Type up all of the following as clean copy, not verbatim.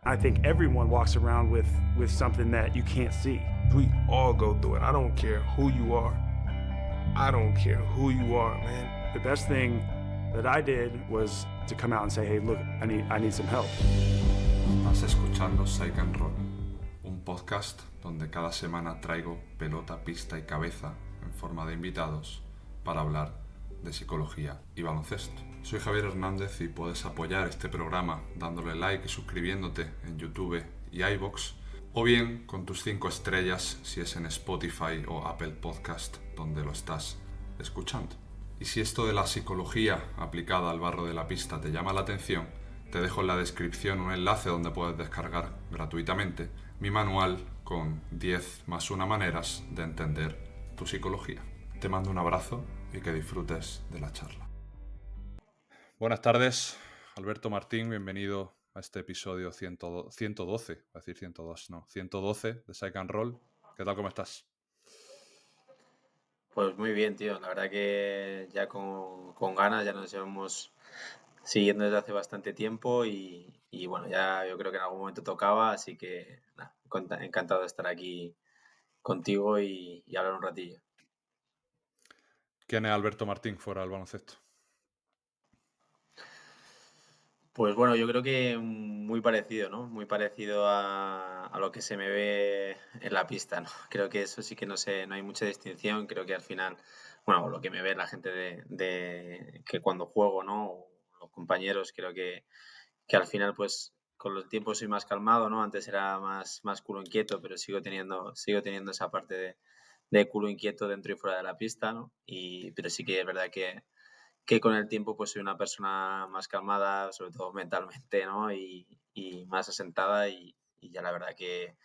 I think everyone walks around with something that you can't see. We all go through it. I don't care who you are. I don't care who you are, man. The best thing that I did was to come out and say, hey, look, I need some help. Estás escuchando Psych and Roll, un podcast donde cada semana traigo pelota, pista y cabeza en forma de invitados para hablar de psicología y baloncesto. Soy Javier Hernández y puedes apoyar este programa dándole like y suscribiéndote en YouTube y iVoox, o bien con tus 5 estrellas si es en Spotify o Apple Podcast donde lo estás escuchando. Y si esto de la psicología aplicada al barro de la pista te llama la atención, te dejo en la descripción un enlace donde puedes descargar gratuitamente mi manual con 10 más 1 maneras de entender tu psicología. Te mando un abrazo y que disfrutes de la charla. Buenas tardes, Alberto Martín, bienvenido a este episodio 112, voy a decir 102, no, 112 de Psych and Roll. ¿Qué tal, cómo estás? Pues muy bien, tío. La verdad que ya con ganas, ya nos llevamos siguiendo desde hace bastante tiempo y bueno, ya yo creo que en algún momento tocaba, así que nada, encantado de estar aquí contigo y hablar un ratillo. ¿Quién es Alberto Martín fuera del baloncesto? Pues bueno, yo creo que muy parecido, ¿no? Muy parecido a lo que se me ve en la pista, ¿no? Creo que eso sí que no sé, no hay mucha distinción. Creo que al final, bueno, lo que me ve la gente de que cuando juego, ¿no? O los compañeros, creo que al final, pues, con los tiempos soy más calmado, ¿no? Antes era más culo inquieto, pero sigo teniendo esa parte de culo inquieto dentro y fuera de la pista, ¿no? Pero sí que es verdad que con el tiempo pues soy una persona más calmada, sobre todo mentalmente, ¿no? Y más asentada y ya la verdad que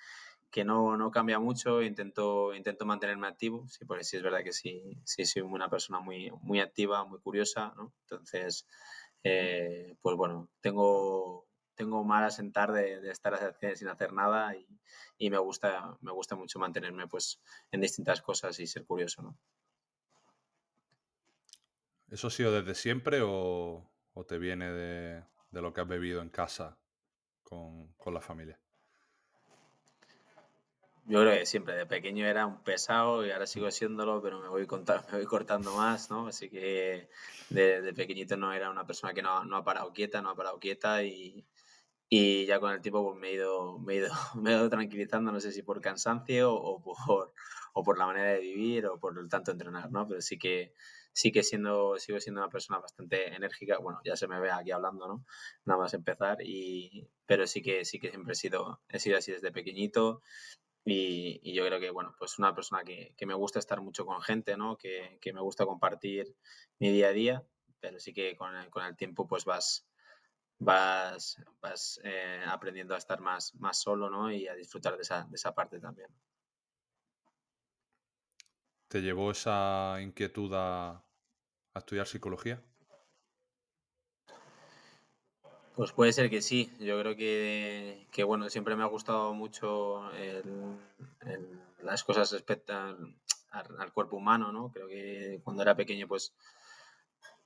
no cambia mucho, intento mantenerme activo, sí, porque sí es verdad que sí soy una persona muy activa, muy curiosa, ¿no? Entonces, pues bueno, tengo mal asentar de estar sin hacer nada y me gusta mucho mantenerme pues en distintas cosas y ser curioso, ¿no? ¿Eso ha sido desde siempre o te viene de lo que has bebido en casa con la familia? Yo creo que siempre de pequeño era un pesado y ahora sigo siéndolo, pero me voy cortando más, ¿no? Así que de pequeñito no era una persona que no ha parado quieta, no ha parado quieta y ya con el tiempo pues me he ido tranquilizando, no sé si por cansancio o por la manera de vivir o por el tanto entrenar, ¿no? Pero sigo siendo una persona bastante enérgica. Bueno, ya se me ve aquí hablando, ¿no? Nada más empezar pero sí que siempre he sido así desde pequeñito y yo creo que, bueno, pues una persona que me gusta estar mucho con gente, ¿no? Que me gusta compartir mi día a día, pero sí que con el tiempo pues vas aprendiendo a estar más solo, ¿no? Y a disfrutar de esa parte también. ¿Te llevó esa inquietud a estudiar psicología? Pues puede ser que sí. Yo creo que bueno, siempre me ha gustado mucho las cosas respecto al cuerpo humano, ¿no? Creo que cuando era pequeño, pues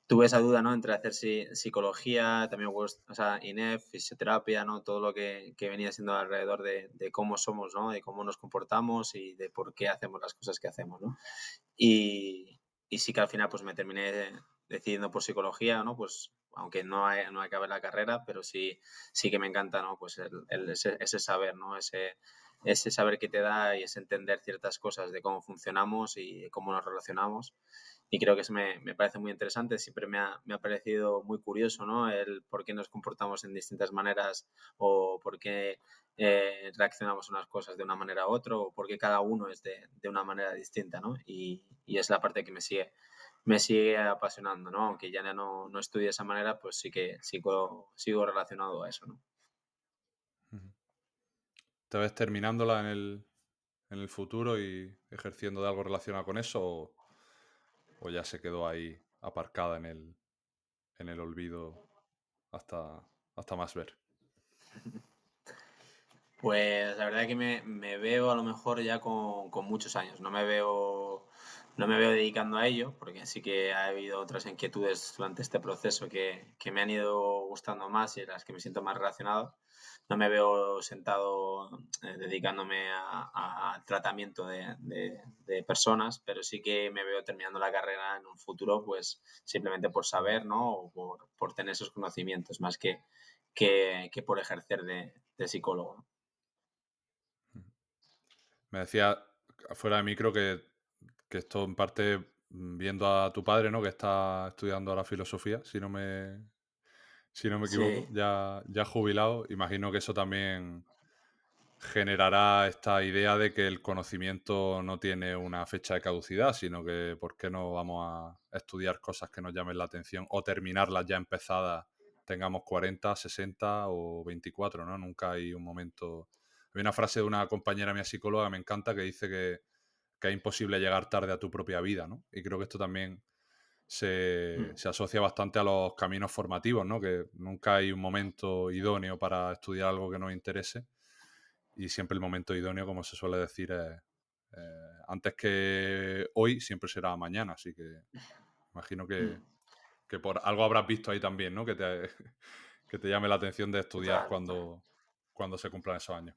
tuve esa duda, ¿no? Entre hacer psicología, también o sea, INEF, fisioterapia, ¿no? Todo lo que venía siendo alrededor de cómo somos, ¿no? De cómo nos comportamos y de por qué hacemos las cosas que hacemos, ¿no? Y sí que al final pues me terminé decidiendo por psicología, ¿no? Pues aunque no acabé la carrera, pero sí que me encanta, ¿no? Pues ese saber, ¿no? Ese saber que te da y ese entender ciertas cosas de cómo funcionamos y de cómo nos relacionamos. Y creo que eso me parece muy interesante, siempre me ha parecido muy curioso, ¿no? El por qué nos comportamos en distintas maneras o por qué reaccionamos a unas cosas de una manera u otra o por qué cada uno es de una manera distinta, ¿no? Y es la parte que me sigue apasionando, ¿no? Aunque ya no estudie de esa manera, pues sí que sigo relacionado a eso, ¿no? Ujú. ¿Te ves terminándola en el futuro y ejerciendo de algo relacionado con eso o ya se quedó ahí aparcada en el olvido hasta más ver? Pues la verdad que me veo a lo mejor ya con muchos años. No me veo no me veo dedicando a ello, porque sí que ha habido otras inquietudes durante este proceso que me han ido gustando más y en las que me siento más relacionado. No me veo sentado dedicándome al tratamiento de personas, pero sí que me veo terminando la carrera en un futuro, pues simplemente por saber, ¿no? O por tener esos conocimientos, más que por ejercer de psicólogo. Me decía fuera de micro que esto en parte viendo a tu padre, ¿no? Que está estudiando ahora filosofía, si no me equivoco, Sí. ya jubilado. Imagino que eso también generará esta idea de que el conocimiento no tiene una fecha de caducidad, sino que por qué no vamos a estudiar cosas que nos llamen la atención o terminarlas ya empezadas, tengamos 40, 60 o 24, ¿no? Nunca hay un momento... Hay una frase de una compañera mía psicóloga que me encanta que dice que es imposible llegar tarde a tu propia vida, ¿no? Y creo que esto también Mm. se asocia bastante a los caminos formativos, ¿no? Que nunca hay un momento idóneo para estudiar algo que nos interese y siempre el momento idóneo, como se suele decir, es antes que hoy, siempre será mañana. Así que imagino Mm. que por algo habrás visto ahí también, ¿no? Que te llame la atención de estudiar Total, total. cuando se cumplan esos años.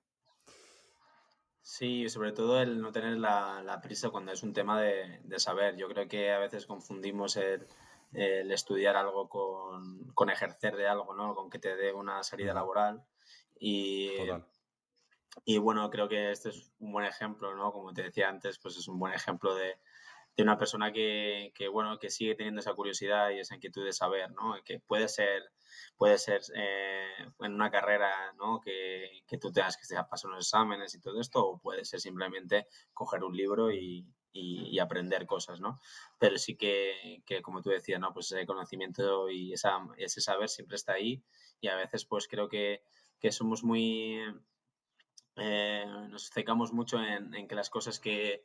Sí, sobre todo el no tener la prisa cuando es un tema de saber. Yo creo que a veces confundimos el estudiar algo con ejercer de algo, ¿no? Con que te dé una salida Ujú. laboral. Y, Total. y bueno, creo que este es un buen ejemplo, ¿no? Como te decía antes, pues es un buen ejemplo de una persona bueno, que sigue teniendo esa curiosidad y esa inquietud de saber, ¿no? Que puede ser en una carrera, ¿no? Que tú tengas que pasar unos exámenes y todo esto, o puede ser simplemente coger un libro Ujú. y aprender cosas, ¿no? Pero sí que, como tú decías, ¿no? Pues ese conocimiento y ese saber siempre está ahí y a veces pues creo que somos muy nos cegamos mucho en que las cosas que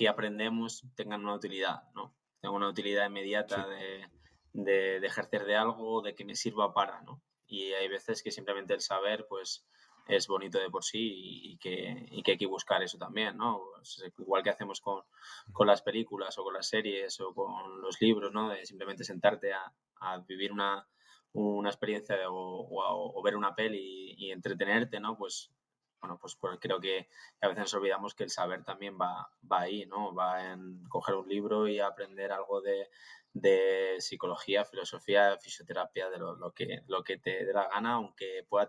aprendemos tengan una utilidad, ¿no? Tengan una utilidad inmediata Sí. de ejercer de algo, de que me sirva para, ¿no? Y hay veces que simplemente el saber, pues, es bonito de por sí y que hay que buscar eso también, ¿no? Pues, igual que hacemos con las películas o con las series o con los libros, ¿no? De simplemente sentarte a vivir una experiencia o ver una peli y entretenerte, ¿no? Pues bueno, pues creo que a veces nos olvidamos que el saber también va ahí, ¿no? Va en coger un libro y aprender algo de psicología, filosofía, fisioterapia, de lo que te dé la gana, aunque pueda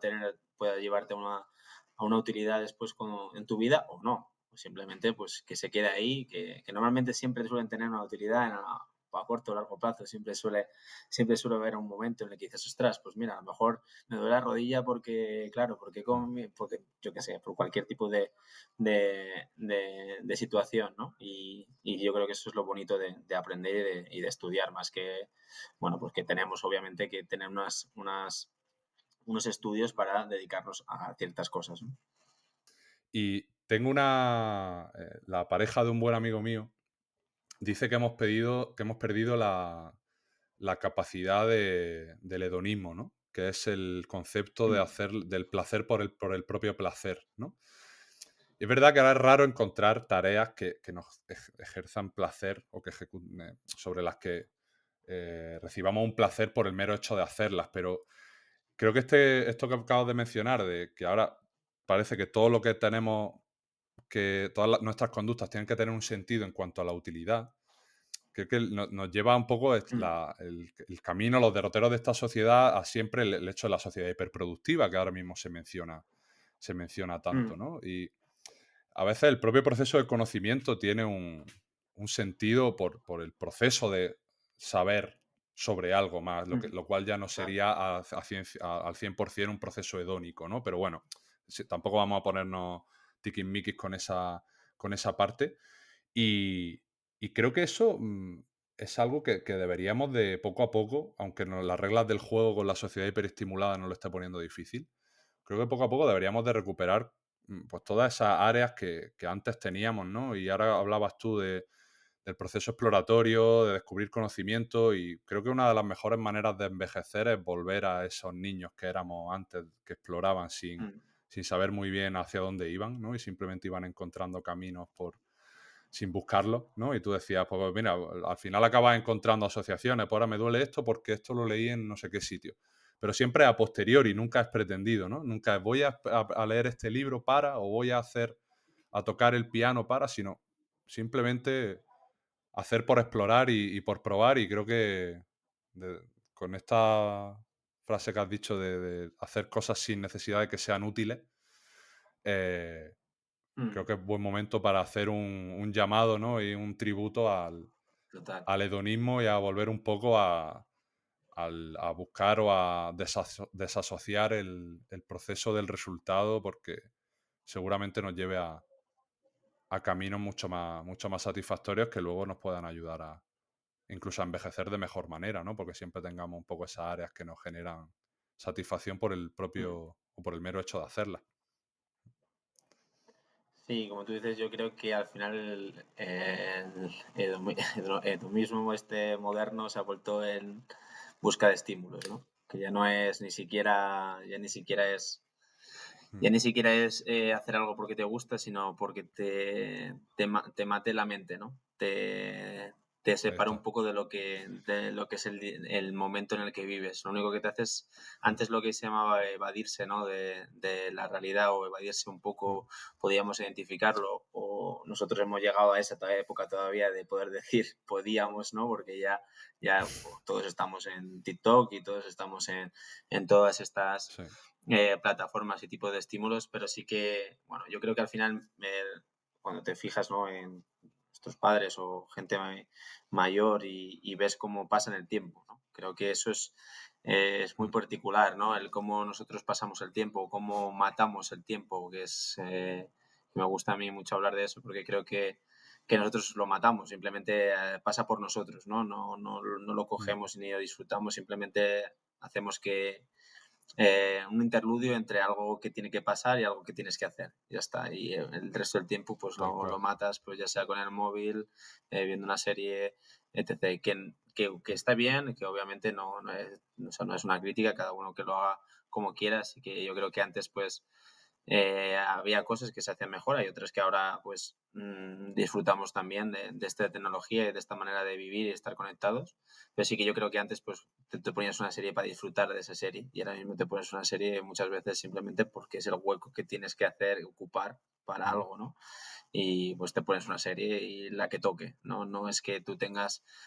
llevarte a una utilidad después en tu vida o no. O simplemente pues que se quede ahí, que normalmente siempre suelen tener una utilidad a corto o largo plazo. Siempre suele haber un momento en el que dices, ostras, pues mira, a lo mejor me duele la rodilla porque, claro, Mm. porque yo qué sé, por cualquier tipo de situación, ¿no? Y yo creo que eso es lo bonito de aprender y de estudiar, más que, bueno, pues que tenemos obviamente que tener unos estudios para dedicarnos a ciertas cosas, ¿no? Y tengo la pareja de un buen amigo mío dice que hemos perdido la capacidad del hedonismo, ¿no? Que es el concepto de Mm, hacer del placer por el propio placer, ¿no? Y es verdad que ahora es raro encontrar tareas que nos ejerzan placer o sobre las que recibamos un placer por el mero hecho de hacerlas, pero creo que esto que acabas de mencionar, de que ahora parece que todo lo que tenemos, que todas nuestras conductas tienen que tener un sentido en cuanto a la utilidad, creo que nos lleva un poco mm, el camino, los derroteros de esta sociedad a siempre el hecho de la sociedad hiperproductiva que ahora mismo se menciona tanto, mm, ¿no? Y a veces el propio proceso de conocimiento tiene un sentido por el proceso de saber sobre algo más, mm, lo cual ya no total. sería al 100% un proceso hedónico, ¿no? Pero bueno, tampoco vamos a ponernos tiquismiquis con esa parte. Y, y creo que eso es algo que deberíamos de poco a poco, aunque las reglas del juego con la sociedad hiperestimulada nos lo está poniendo difícil, creo que poco a poco deberíamos de recuperar pues todas esas áreas que antes teníamos, ¿no? Y ahora hablabas tú del proceso exploratorio, de descubrir conocimiento y creo que una de las mejores maneras de envejecer es volver a esos niños que éramos antes, que exploraban Mm, sin saber muy bien hacia dónde iban, ¿no? Y simplemente iban encontrando caminos sin buscarlo, ¿no? Y tú decías, pues mira, al final acabas encontrando asociaciones, pues ahora me duele esto porque esto lo leí en no sé qué sitio. Pero siempre a posteriori, nunca es pretendido, ¿no? Nunca es voy a leer este libro para, o voy a tocar el piano para, sino simplemente hacer por explorar y por probar. Y creo que con esta frase que has dicho de hacer cosas sin necesidad de que sean útiles, creo que es buen momento para hacer un llamado, ¿no? Y un tributo Total. al hedonismo y a volver un poco a buscar o a desasociar el proceso del resultado, porque seguramente nos lleve a caminos mucho más satisfactorios que luego nos puedan ayudar a incluso a envejecer de mejor manera, ¿no? Porque siempre tengamos un poco esas áreas que nos generan satisfacción por el propio o por el mero hecho de hacerlas. Sí, como tú dices, yo creo que al final el hedonismo este moderno se ha vuelto en busca de estímulos, ¿no? Que ya no es ni siquiera, ya ni siquiera es hacer algo porque te gusta, sino porque te mate la mente, ¿no? Te Ahí separa un está. poco de lo que es el momento en el que vives. Lo único que te hace es, antes lo que se llamaba evadirse, ¿no? De la realidad, o evadirse un poco, podíamos identificarlo, o nosotros hemos llegado a esa época todavía de poder decir podíamos, ¿no? Porque ya todos estamos en TikTok y todos estamos en todas estas Sí. plataformas y tipos de estímulos, pero sí que, bueno, yo creo que al final, cuando te fijas, ¿no? en nuestros padres o gente mayor y ves cómo pasa el tiempo, ¿no? Creo que eso es muy particular, ¿no? El cómo nosotros pasamos el tiempo, cómo matamos el tiempo, me gusta a mí mucho hablar de eso, porque creo que nosotros lo matamos, simplemente pasa por nosotros, ¿no? No lo cogemos ni lo disfrutamos, simplemente hacemos que un interludio entre algo que tiene que pasar y algo que tienes que hacer. Ya está. Y el resto del tiempo pues Tal lo cual. matas, pues ya sea con el móvil, viendo una serie, etc. Que está bien, que obviamente o sea, no es una crítica, cada uno que lo haga como quiera. Así que yo creo que antes pues había cosas que se hacían mejor, hay otras que ahora pues disfrutamos también de esta tecnología y de esta manera de vivir y estar conectados. Pero sí que yo creo que antes pues te ponías una serie para disfrutar de esa serie, y ahora mismo te pones una serie muchas veces simplemente porque es el hueco que tienes que hacer, ocupar para algo, ¿no? Y pues te pones una serie y la que toque, ¿no? No es que tú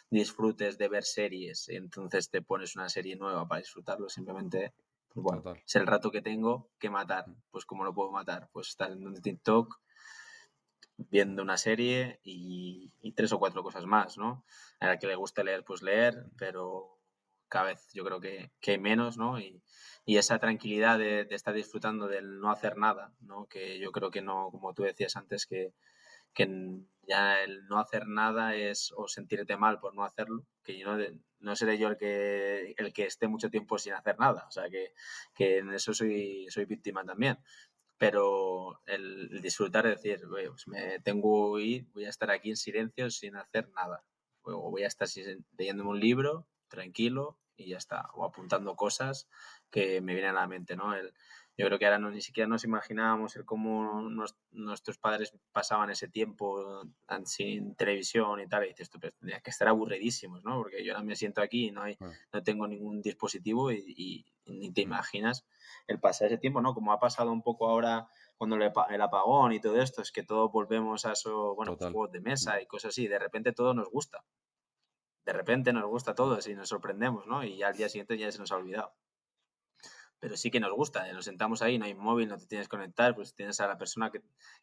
disfrutes de ver series y entonces te pones una serie nueva para disfrutarlo, simplemente, pues bueno, Total. es el rato que tengo que matar. Pues ¿cómo lo puedo matar? Pues estar en un TikTok viendo una serie y tres o cuatro cosas más, ¿no? A la que le guste leer, pues leer, pero cada vez yo creo que hay menos, ¿no? Y esa tranquilidad de estar disfrutando del no hacer nada, ¿no? Que yo creo que no, como tú decías antes, que ya el no hacer nada es o sentirte mal por no hacerlo, que yo no seré yo el que esté mucho tiempo sin hacer nada, o sea que en eso soy víctima también, pero el disfrutar de decir, "Oye, pues me tengo que ir, voy a estar aquí en silencio sin hacer nada, o voy a estar leyéndome un libro tranquilo y ya está, o apuntando cosas que me vienen a la mente, ¿no? Yo creo que ahora ni siquiera nos imaginábamos el cómo nuestros padres pasaban ese tiempo sin televisión y tal, y dices tú, pues tendría que estar aburridísimos, ¿no? Porque yo ahora me siento aquí y no tengo ningún dispositivo y ni te imaginas el pasar ese tiempo, ¿no? Como ha pasado un poco ahora cuando el apagón y todo esto, es que todos volvemos a eso, bueno, pues Total. juegos de mesa y cosas así, de repente todo nos gusta. De repente nos gusta a todos y nos sorprendemos, ¿no? Y ya al día siguiente ya se nos ha olvidado. Pero sí que nos gusta, nos sentamos ahí, no hay móvil, no te tienes que conectar, pues tienes a la persona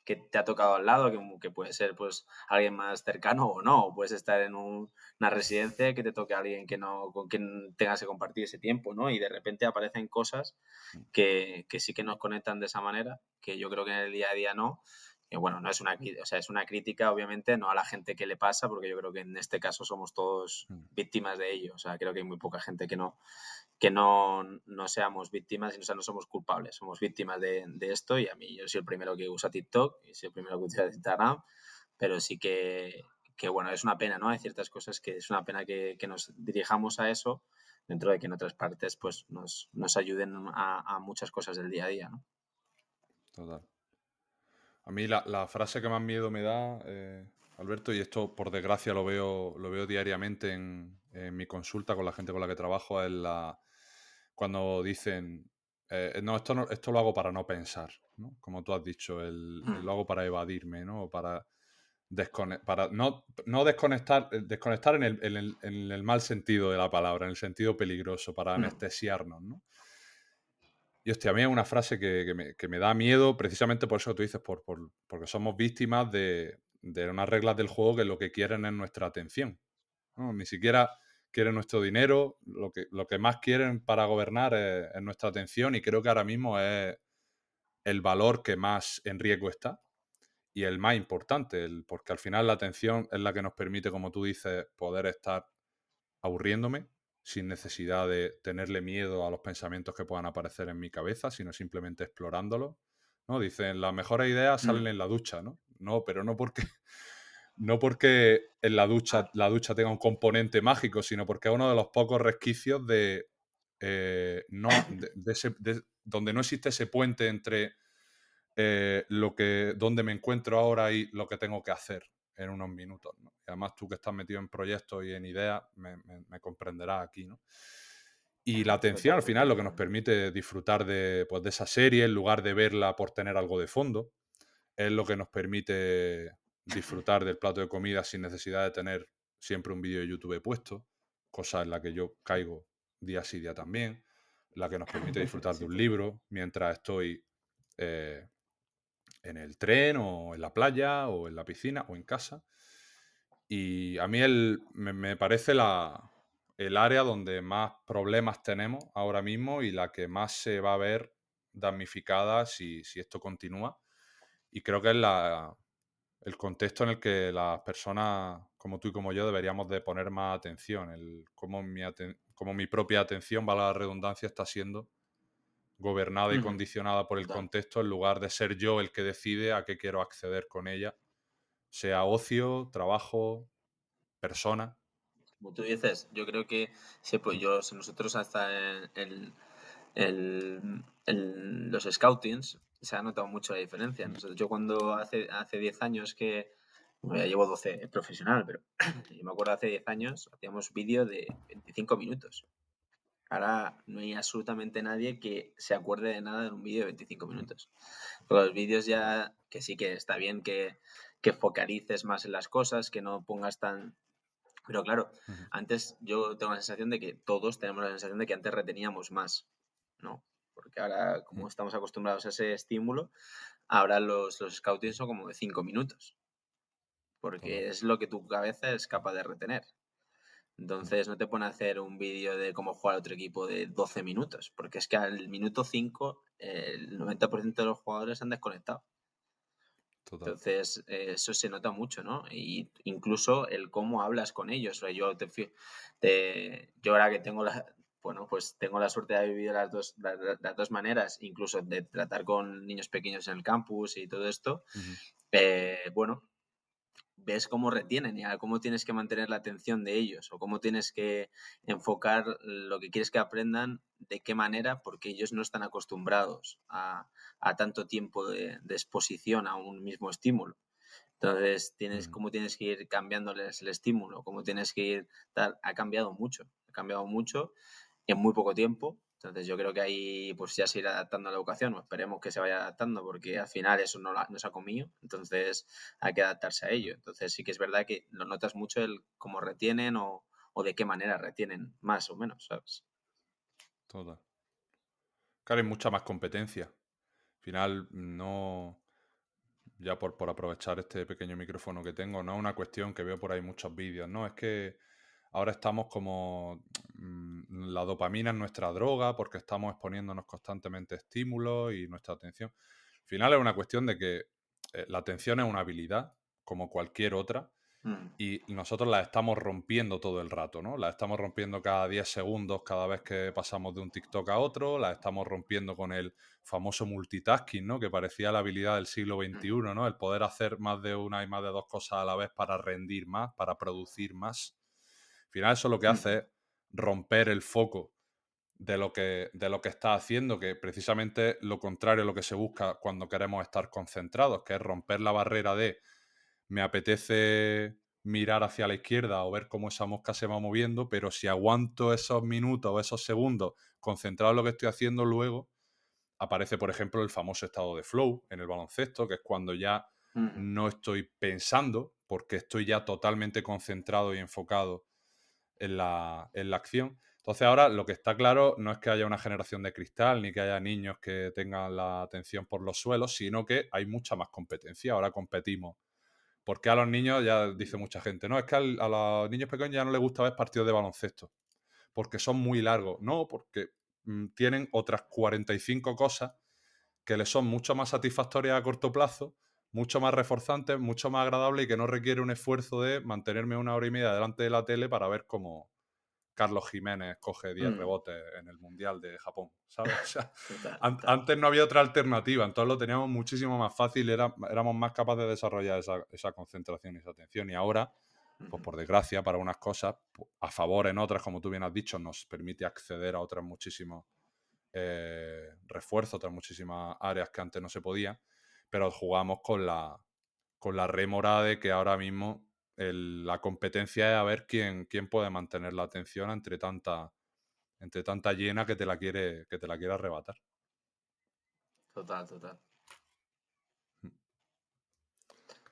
que te ha tocado al lado, que puede ser pues alguien más cercano o no, o puedes estar en una residencia que te toque a alguien con quien tengas que compartir ese tiempo, ¿no? Y de repente aparecen cosas que sí que nos conectan de esa manera, que yo creo que en el día a día no. Y bueno, no es o sea, es una crítica, obviamente, no a la gente que le pasa, porque yo creo que en este caso somos todos víctimas de ello. O sea, creo que hay muy poca gente que no seamos víctimas, y no somos culpables, somos víctimas de esto, y a mí yo soy el primero que usa TikTok y soy el primero que usa Instagram, pero sí que bueno, es una pena, ¿no? Hay ciertas cosas que es una pena que nos dirijamos a eso, dentro de que en otras partes pues nos ayuden a muchas cosas del día a día, ¿no? Total. A mí la frase que más miedo me da Alberto, y esto por desgracia lo veo diariamente en mi consulta con la gente con la que trabajo, cuando dicen, no, esto lo hago para no pensar, ¿no? Como tú has dicho, lo hago para evadirme, ¿no? O para, para no desconectar, desconectar en el mal sentido de la palabra, en el sentido peligroso, para anestesiarnos, ¿no? Y hostia, a mí es una frase que me da miedo precisamente por eso que tú dices, porque somos víctimas de unas reglas del juego que lo que quieren es nuestra atención, ¿no? Ni siquiera quieren nuestro dinero, lo que más quieren para gobernar es nuestra atención, y creo que ahora mismo es el valor que más en riesgo está y el más importante, porque al final la atención es la que nos permite, como tú dices, poder estar aburriéndome sin necesidad de tenerle miedo a los pensamientos que puedan aparecer en mi cabeza, sino simplemente explorándolos, ¿no? Dicen, las mejores ideas salen en la ducha, ¿no? No, pero no porque, no porque en la ducha tenga un componente mágico, sino porque es uno de los pocos resquicios de, no, donde no existe ese puente entre donde me encuentro ahora y lo que tengo que hacer en unos minutos, ¿no? Y además tú que estás metido en proyectos y en ideas, me comprenderás aquí, ¿no? Y la atención al final lo que nos permite disfrutar pues, de esa serie en lugar de verla por tener algo de fondo, es lo que nos permite disfrutar del plato de comida sin necesidad de tener siempre un vídeo de YouTube puesto, cosa en la que yo caigo día sí día también, la que nos permite disfrutar de un libro mientras estoy eh, en el tren o en la playa o en la piscina o en casa. Y a mí me parece el área donde más problemas tenemos ahora mismo y la que más se va a ver damnificada si esto continúa. Y creo que es el contexto en el que las personas como tú y como yo deberíamos de poner más atención, cómo mi propia atención, valga la redundancia, está siendo gobernada y condicionada por el Total. contexto en lugar de ser yo el que decide a qué quiero acceder con ella, sea ocio, trabajo, persona. Como tú dices, yo creo que nosotros hasta en los scoutings se ha notado mucho la diferencia. Yo cuando hace 10 años bueno, ya llevo 12 profesional, pero yo me acuerdo hace 10 años hacíamos vídeo de 25 minutos. Ahora no hay absolutamente nadie que se acuerde de nada en un vídeo de 25 minutos. Pero los vídeos ya, que sí que está bien que focalices más en las cosas, que no pongas tan... Pero claro, antes yo tengo la sensación de que todos tenemos la sensación de que antes reteníamos más, ¿no? Porque ahora, como estamos acostumbrados a ese estímulo, ahora los scouting son como de 5 minutos, Total. porque es lo que tu cabeza es capaz de retener. Entonces no te pone a hacer un vídeo de cómo jugar otro equipo de 12 minutos, porque es que al minuto 5 el 90% de los jugadores han desconectado. Total. Entonces eso se nota mucho, ¿no? Y incluso el cómo hablas con ellos. O sea, yo ahora que bueno, pues tengo la suerte de haber vivido las dos maneras, incluso de tratar con niños pequeños en el campus y todo esto, bueno, ves cómo retienen y a cómo tienes que mantener la atención de ellos o cómo tienes que enfocar lo que quieres que aprendan, de qué manera, porque ellos no están acostumbrados a tanto tiempo de exposición a un mismo estímulo. Entonces, cómo tienes que ir cambiándoles el estímulo, cómo tienes que ir... ha cambiado mucho en muy poco tiempo. Entonces yo creo que ahí pues ya se irá adaptando a la educación, o esperemos que se vaya adaptando porque al final eso no se ha comido, entonces hay que adaptarse a ello. Entonces sí que es verdad que lo notas mucho el cómo retienen o de qué manera retienen más o menos, ¿sabes? Total. Claro, hay mucha más competencia. Al final, no. Ya por aprovechar este pequeño micrófono que tengo, no es una cuestión que veo por ahí muchos vídeos, no, es que ahora estamos como la dopamina es nuestra droga porque estamos exponiéndonos constantemente a estímulos y nuestra atención. Al final es una cuestión de que la atención es una habilidad como cualquier otra y nosotros la estamos rompiendo todo el rato, ¿no? La estamos rompiendo cada 10 segundos cada vez que pasamos de un TikTok a otro, la estamos rompiendo con el famoso multitasking, ¿no? Que parecía la habilidad del siglo XXI, ¿no? El poder hacer más de una y más de dos cosas a la vez para rendir más, para producir más. Al final eso lo que hace es romper el foco de lo que está haciendo, que precisamente lo contrario a lo que se busca cuando queremos estar concentrados, que es romper la barrera de me apetece mirar hacia la izquierda o ver cómo esa mosca se va moviendo, pero si aguanto esos minutos o esos segundos concentrado en lo que estoy haciendo, luego aparece, por ejemplo, el famoso estado de flow en el baloncesto, que es cuando ya Ujú. no estoy pensando, porque estoy ya totalmente concentrado y enfocado en la acción. Entonces ahora lo que está claro no es que haya una generación de cristal, ni que haya niños que tengan la atención por los suelos, sino que hay mucha más competencia. Ahora competimos. Porque a los niños, ya dice mucha gente, no, es que a los niños pequeños ya no les gusta ver partidos de baloncesto, porque son muy largos. No, porque tienen otras 45 cosas que les son mucho más satisfactorias a corto plazo, mucho más reforzantes, mucho más agradables y que no requiere un esfuerzo de mantenerme 1 hora y media delante de la tele para ver cómo Carlos Jiménez coge 10 Mm, rebotes en el Mundial de Japón, ¿sabes? O sea, total, total. antes no había otra alternativa, entonces lo teníamos muchísimo más fácil, éramos más capaces de desarrollar esa concentración y esa atención. Y ahora, pues Ujú. por desgracia, para unas cosas, a favor en otras, como tú bien has dicho, nos permite acceder a otras muchísimos refuerzos, otras muchísimas áreas que antes no se podían, pero jugamos con la rémora de que ahora mismo la competencia es a ver quién puede mantener la atención entre tanta llena que te la quiere arrebatar. Total, total.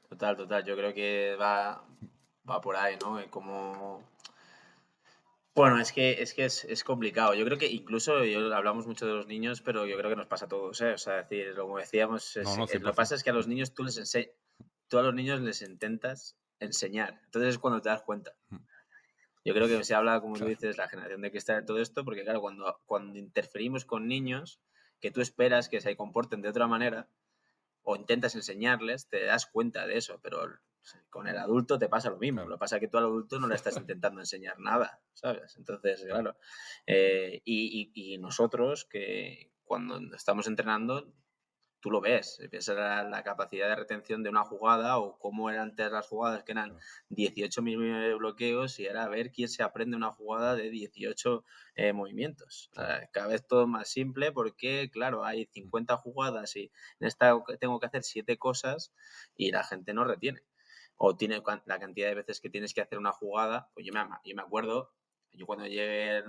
Total, total. Yo creo que va por ahí, ¿no? Como... Bueno, es complicado. Yo creo que incluso hablamos mucho de los niños, pero yo creo que nos pasa a todos, ¿eh? O sea, es decir, como decíamos, No, no, lo que 100%. pasa es que a los niños tú a los niños les intentas enseñar. Entonces es cuando te das cuenta. Yo creo que se habla, como tú Claro. dices, la generación de cristal de todo esto, porque claro, cuando interferimos con niños que tú esperas que se comporten de otra manera, o intentas enseñarles, te das cuenta de eso, pero con el adulto te pasa lo mismo. Claro. Lo que pasa es que tú al adulto no le estás intentando enseñar nada, ¿sabes? Entonces, Claro. claro. Y nosotros, que cuando estamos entrenando, tú lo ves, ves la capacidad de retención de una jugada o cómo eran antes las jugadas, que eran Claro. 18.000 bloqueos, y era ver quién se aprende una jugada de 18 movimientos. Claro. Cada vez todo más simple porque, claro, hay 50 jugadas y en esta tengo que hacer 7 cosas y la gente no retiene. O tiene la cantidad de veces que tienes que hacer una jugada. Pues yo me acuerdo, yo cuando llegué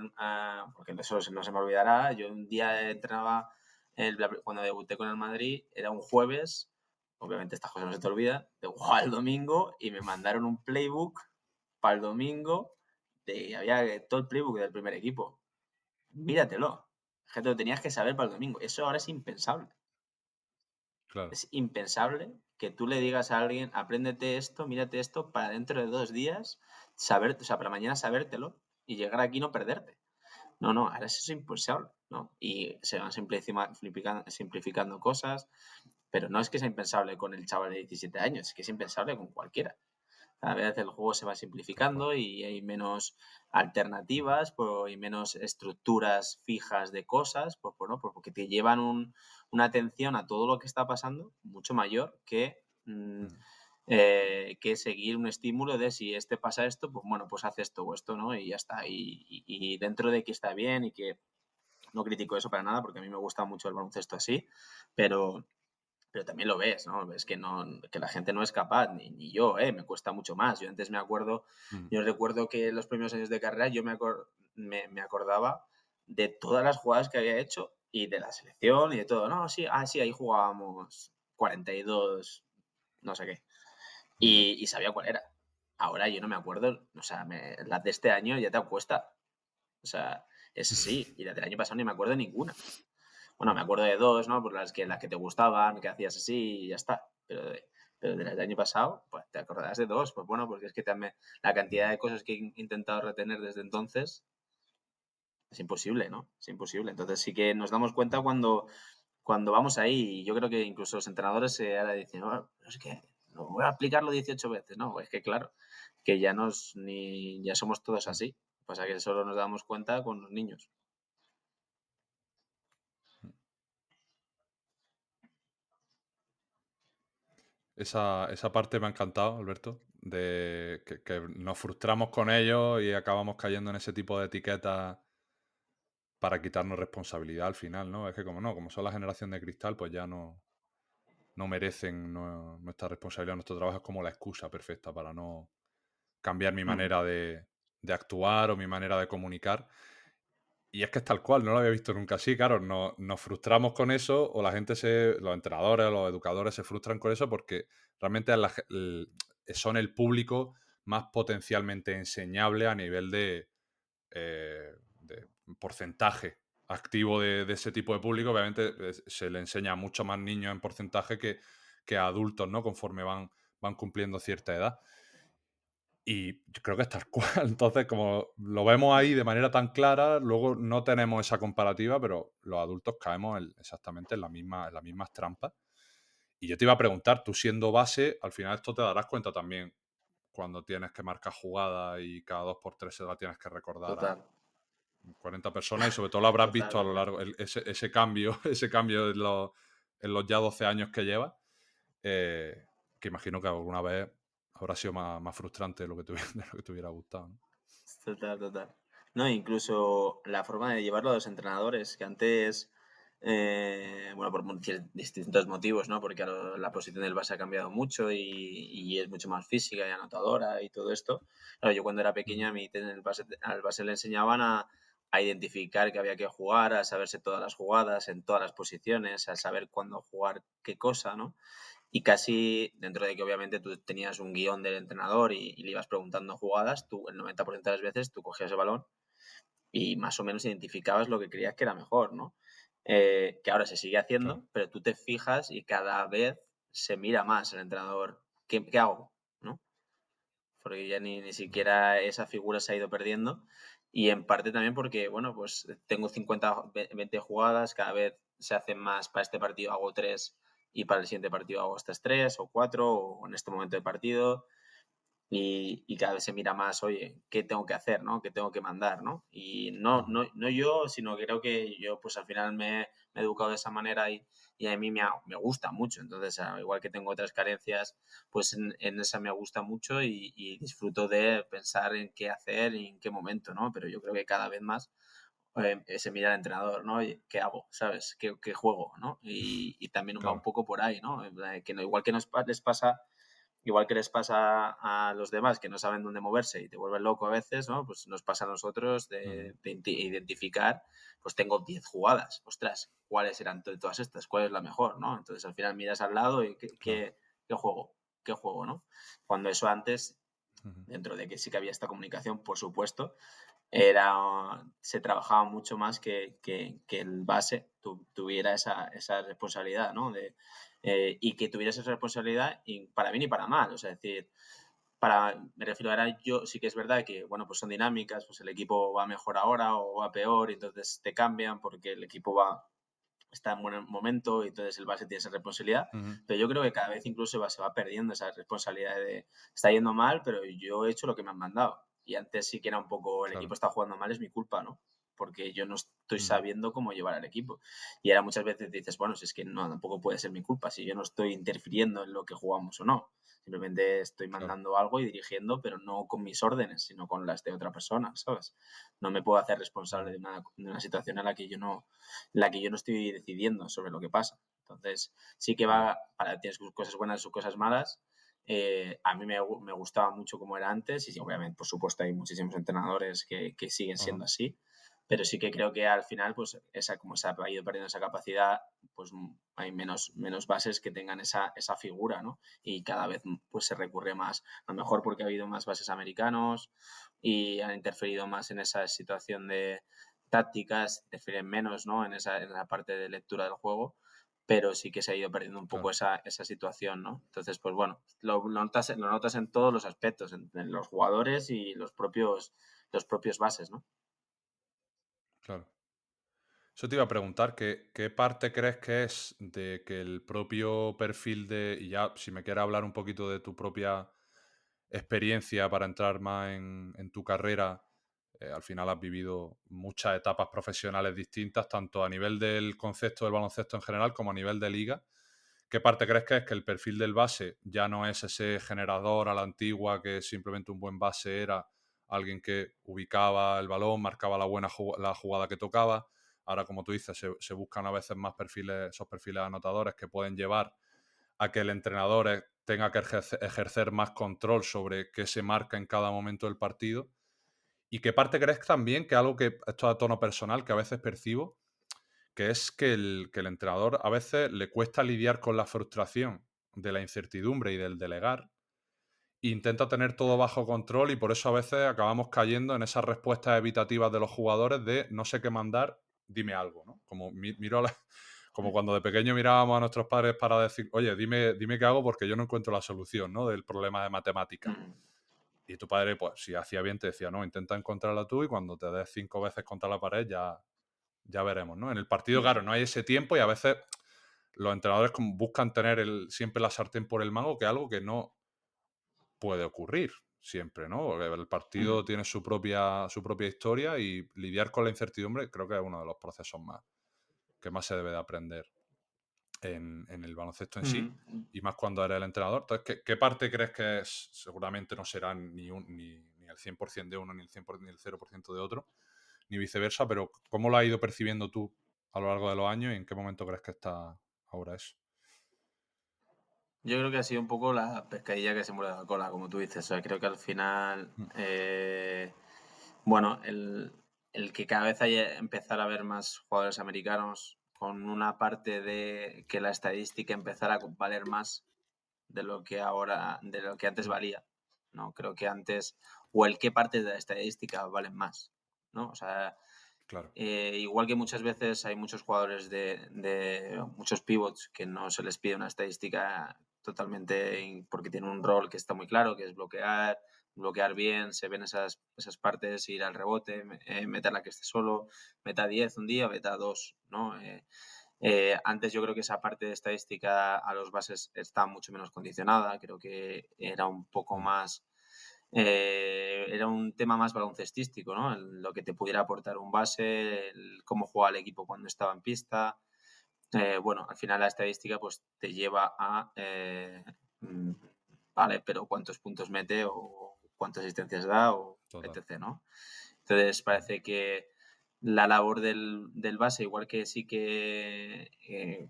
porque eso no se me olvidará, yo un día entrenaba cuando debuté con el Madrid, era un jueves, obviamente estas cosas no se te olvidan, de jugar el domingo y me mandaron un playbook para el domingo, había todo el playbook del primer equipo. Míratelo, es que te lo tenías que saber para el domingo. Eso ahora es impensable. Claro. Es impensable que tú le digas a alguien, apréndete esto, mírate esto, para dentro de 2 días, saber, o sea, para mañana sabértelo y llegar aquí y no perderte. No, no, ahora eso es impensable, ¿no? Y se van simplificando cosas, pero no es que sea impensable con el chaval de 17 años, es que es impensable con cualquiera. Cada vez el juego se va Tal cual. simplificando y hay menos alternativas y menos estructuras fijas de cosas, pues bueno, pues porque te llevan una atención a todo lo que está pasando mucho mayor que seguir un estímulo de si pasa esto, pues bueno, pues haz esto o esto, ¿no? Y ya está. Y dentro de que está bien y que no critico eso para nada, porque a mí me gusta mucho el baloncesto así, pero, pero también lo ves, ¿no? Ves que, no, que la gente no es capaz, ni yo, ¿eh? Me cuesta mucho más. Yo antes Mm. yo recuerdo que en los primeros años de carrera yo me acordaba de todas las jugadas que había hecho y de la selección y de todo. No, sí, sí, ahí jugábamos 42, no sé qué. Ya. Y sabía cuál era. Ahora yo no me acuerdo, o sea, las de este año ya te cuesta. O sea, es así. Y las del año pasado ni me acuerdo de ninguna. Bueno, me Mm. acuerdo de dos, ¿no? Por las que te gustaban, que hacías así y ya está. Pero de las del año pasado, pues te acordarás de dos. Pues bueno, porque es que también la cantidad Ya. de cosas que he intentado retener desde entonces es imposible, ¿no? Es imposible. Entonces sí que nos damos cuenta Mm. cuando vamos ahí. Y yo creo que incluso los entrenadores ahora dicen, "Oh, no es que no voy a aplicarlo 18 veces". No, es que claro, que ya somos todos Mm. así. Pasa que solo nos damos cuenta con los niños. Esa parte me ha encantado, Alberto, de que nos frustramos con ellos y acabamos cayendo en ese tipo de etiquetas para quitarnos responsabilidad al final, ¿no? Es que como no, como son la generación de cristal, pues ya no. no merecen nuestra responsabilidad, nuestro trabajo, es como la excusa perfecta para no cambiar mi Mm, manera de actuar o mi manera de comunicar. Y es que es tal cual, no lo había visto nunca así, claro, nos frustramos con eso o la gente los entrenadores, los educadores se frustran con eso porque realmente son el público más potencialmente enseñable a nivel de porcentaje activo de ese tipo de público. Obviamente se le enseña a mucho más niños en porcentaje que a adultos, ¿no? Conforme van cumpliendo cierta edad. Y yo creo que es tal cual. Entonces, como lo vemos ahí de manera tan clara, luego no tenemos esa comparativa, pero los adultos caemos exactamente en las mismas trampas. Y yo te iba a preguntar, tú siendo base, al final esto te darás cuenta también cuando tienes que marcar jugada y cada 2 por 3 se la tienes que recordar a total, 40 personas y sobre todo lo habrás total, visto a lo total. largo, ese cambio, ese cambio en los ya 12 años que llevas, que imagino que alguna vez habrá sido más frustrante de lo que de lo que te hubiera gustado, ¿no? Total, total. No, incluso la forma de llevarlo a los entrenadores, que antes, bueno, por distintos motivos, ¿no? Porque ahora la posición del base ha cambiado mucho y es mucho más física y anotadora y todo esto. Claro, yo cuando era pequeño Ujú, a mí al base le enseñaban a identificar que había que jugar, a saberse todas las jugadas en todas las posiciones, a saber cuándo jugar qué cosa, ¿no? Y casi, dentro de que obviamente tú tenías un guión del entrenador y le ibas preguntando jugadas, tú el 90% de las veces tú cogías el balón y más o menos identificabas lo que creías que era mejor, ¿no? Que ahora se sigue claro. haciendo, pero tú te fijas y cada vez se mira más el entrenador. ¿Qué hago? ¿No? Porque ya ni Ujú, siquiera esa figura se ha ido perdiendo. Y en parte también porque, bueno, pues tengo 20 jugadas, cada vez se hacen más, para este partido hago 3 y para el siguiente partido hago estas 3 o 4 o en este momento del partido y cada vez se mira más, oye, ¿qué tengo que hacer, no? ¿Qué tengo que mandar, no? Y ujú, no yo, sino que creo que yo, pues al final me he educado de esa manera y a mí me gusta mucho. Entonces, igual que tengo otras carencias, pues en esa me gusta mucho y disfruto de pensar en qué hacer y en qué momento, ¿no? Pero yo creo que cada vez más se mira al entrenador, ¿no? Oye, ¿qué hago? ¿Sabes? ¿Qué juego? ¿No? Y también va un claro. poco por ahí, ¿no? En plan, que no, igual que les pasa igual que les pasa a los demás que no saben dónde moverse y te vuelven loco a veces, ¿no? Pues nos pasa a nosotros Ujú, de identificar, pues tengo 10 jugadas, ostras, ¿cuáles eran todas estas? ¿Cuál es la mejor, no? Entonces al final miras al lado y claro. qué juego? ¿Qué juego, no? Cuando eso antes, Ujú, dentro de que sí que había esta comunicación, por supuesto, se trabajaba mucho más que el base tuviera esa responsabilidad, ¿no? Y que tuviera esa responsabilidad y para bien y para mal. O sea, es decir, me refiero ahora, yo sí que es verdad que, bueno, pues son dinámicas, pues el equipo va mejor ahora o va peor, y entonces te cambian porque el equipo está en buen momento y entonces el base tiene esa responsabilidad, ujú, pero yo creo que cada vez incluso se va perdiendo esa responsabilidad de está yendo mal, pero yo he hecho lo que me han mandado. Y antes sí que era un poco, el equipo claro. está jugando mal, es mi culpa, ¿no? Porque yo no estoy Ujú, sabiendo cómo llevar al equipo. Y ahora muchas veces dices, bueno, si es que no, tampoco puede ser mi culpa, si yo no estoy interfiriendo en lo que jugamos o no. Simplemente estoy claro. mandando algo y dirigiendo, pero no con mis órdenes, sino con las de otra persona, ¿sabes? No me puedo hacer responsable Ujú, de una situación en la que yo no estoy decidiendo sobre lo que pasa. Entonces, sí que ya. tiene sus cosas buenas y sus cosas malas. A mí me gustaba mucho como era antes y sí, obviamente, por supuesto, hay muchísimos entrenadores que siguen Ajá, siendo así, pero sí que creo que al final, pues como se ha ido perdiendo esa capacidad, pues hay menos bases que tengan esa figura, ¿no? Y cada vez pues se recurre más, a lo mejor porque ha habido más bases americanos y han interferido más en esa situación de tácticas, interfieren menos, ¿no? En la parte de lectura del juego, pero sí que se ha ido perdiendo un poco claro, esa situación, ¿no? Entonces, pues bueno, lo notas en todos los aspectos, en los jugadores y los propios bases, ¿no? claro. Eso te iba a preguntar, ¿qué parte crees que es de que el propio perfil y ya si me quieres hablar un poquito de tu propia experiencia para entrar más en tu carrera, al final has vivido muchas etapas profesionales distintas, tanto a nivel del concepto del baloncesto en general como a nivel de liga. ¿Qué parte crees que es que el perfil del base ya no es ese generador a la antigua, que simplemente un buen base era alguien que ubicaba el balón, marcaba la jugada que tocaba? Ahora, como tú dices, se buscan a veces más perfiles, esos perfiles anotadores que pueden llevar a que el entrenador tenga que ejercer más control sobre qué se marca en cada momento del partido. ¿Y qué parte crees también que algo que, esto a tono personal, que a veces percibo, que es que el entrenador a veces le cuesta lidiar con la frustración de la incertidumbre y del delegar, e intenta tener todo bajo control y por eso a veces acabamos cayendo en esas respuestas evitativas de los jugadores de no sé qué mandar, dime algo, ¿no? Como miro como cuando de pequeño mirábamos a nuestros padres para decir, oye, dime qué hago porque yo no encuentro la solución, ¿no? Del problema de matemáticas. Y tu padre, pues, si hacía bien, te decía, no, intenta encontrarla tú y cuando te des 5 veces contra la pared ya veremos, ¿no? En el partido, claro, no hay ese tiempo y a veces los entrenadores buscan tener siempre la sartén por el mango, que es algo que no puede ocurrir siempre, ¿no? Porque el partido tiene su propia historia y lidiar con la incertidumbre creo que es uno de los procesos que más se debe de aprender en el baloncesto en sí, y más cuando eres el entrenador. Entonces, ¿qué parte crees que es? Seguramente no será ni el 100% de uno, ni el 100%, ni el 0% de otro, ni viceversa, pero ¿cómo lo has ido percibiendo tú a lo largo de los años y en qué momento crees que está ahora eso? Yo creo que ha sido un poco la pescadilla que se muerde la cola, como tú dices. O sea, creo que al final, bueno, el que cada vez haya empezar a ver más jugadores americanos con una parte de que la estadística empezara a valer más de lo que antes valía, ¿no? Creo que antes, o el qué partes de la estadística valen más, ¿no? O sea, Claro. igual que muchas veces hay muchos jugadores de muchos pivots que no se les pide una estadística totalmente porque tienen un rol que está muy claro, que es bloquear bien, se ven esas partes, ir al rebote, meterla que esté solo, meta 10 un día, meta 2, ¿no? Antes yo creo que esa parte de estadística a los bases está mucho menos condicionada, creo que era un poco más, era un tema más baloncestístico, ¿no? Lo que te pudiera aportar un base, cómo juega el equipo cuando estaba en pista. Bueno, al final la estadística pues te lleva a, vale, pero cuántos puntos mete o cuántas asistencias da o Total. etc., ¿no? Entonces parece que la labor del base, igual que sí que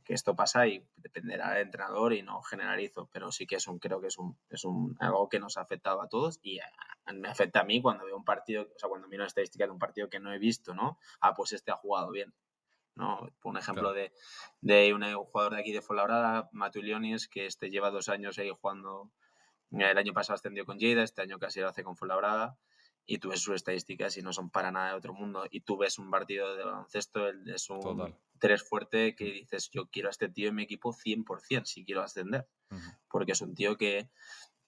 esto pasa y dependerá del entrenador y no generalizo, pero sí que creo que es algo que nos ha afectado a todos y me afecta a mí cuando veo un partido, o sea, cuando miro una estadística de un partido que no he visto, ¿no? Pues este ha jugado bien, ¿no? Por un ejemplo Claro. de un jugador de aquí de Fuenlabrada, Matu Ilionis, que lleva 2 años ahí jugando. El año pasado ascendió con Lleida, este año casi lo hace con Fuenlabrada, y tú ves sus estadísticas y no son para nada de otro mundo. Y tú ves un partido de baloncesto, es un Total. 3 fuerte que dices, yo quiero a este tío en mi equipo 100% si quiero ascender. Porque es un tío que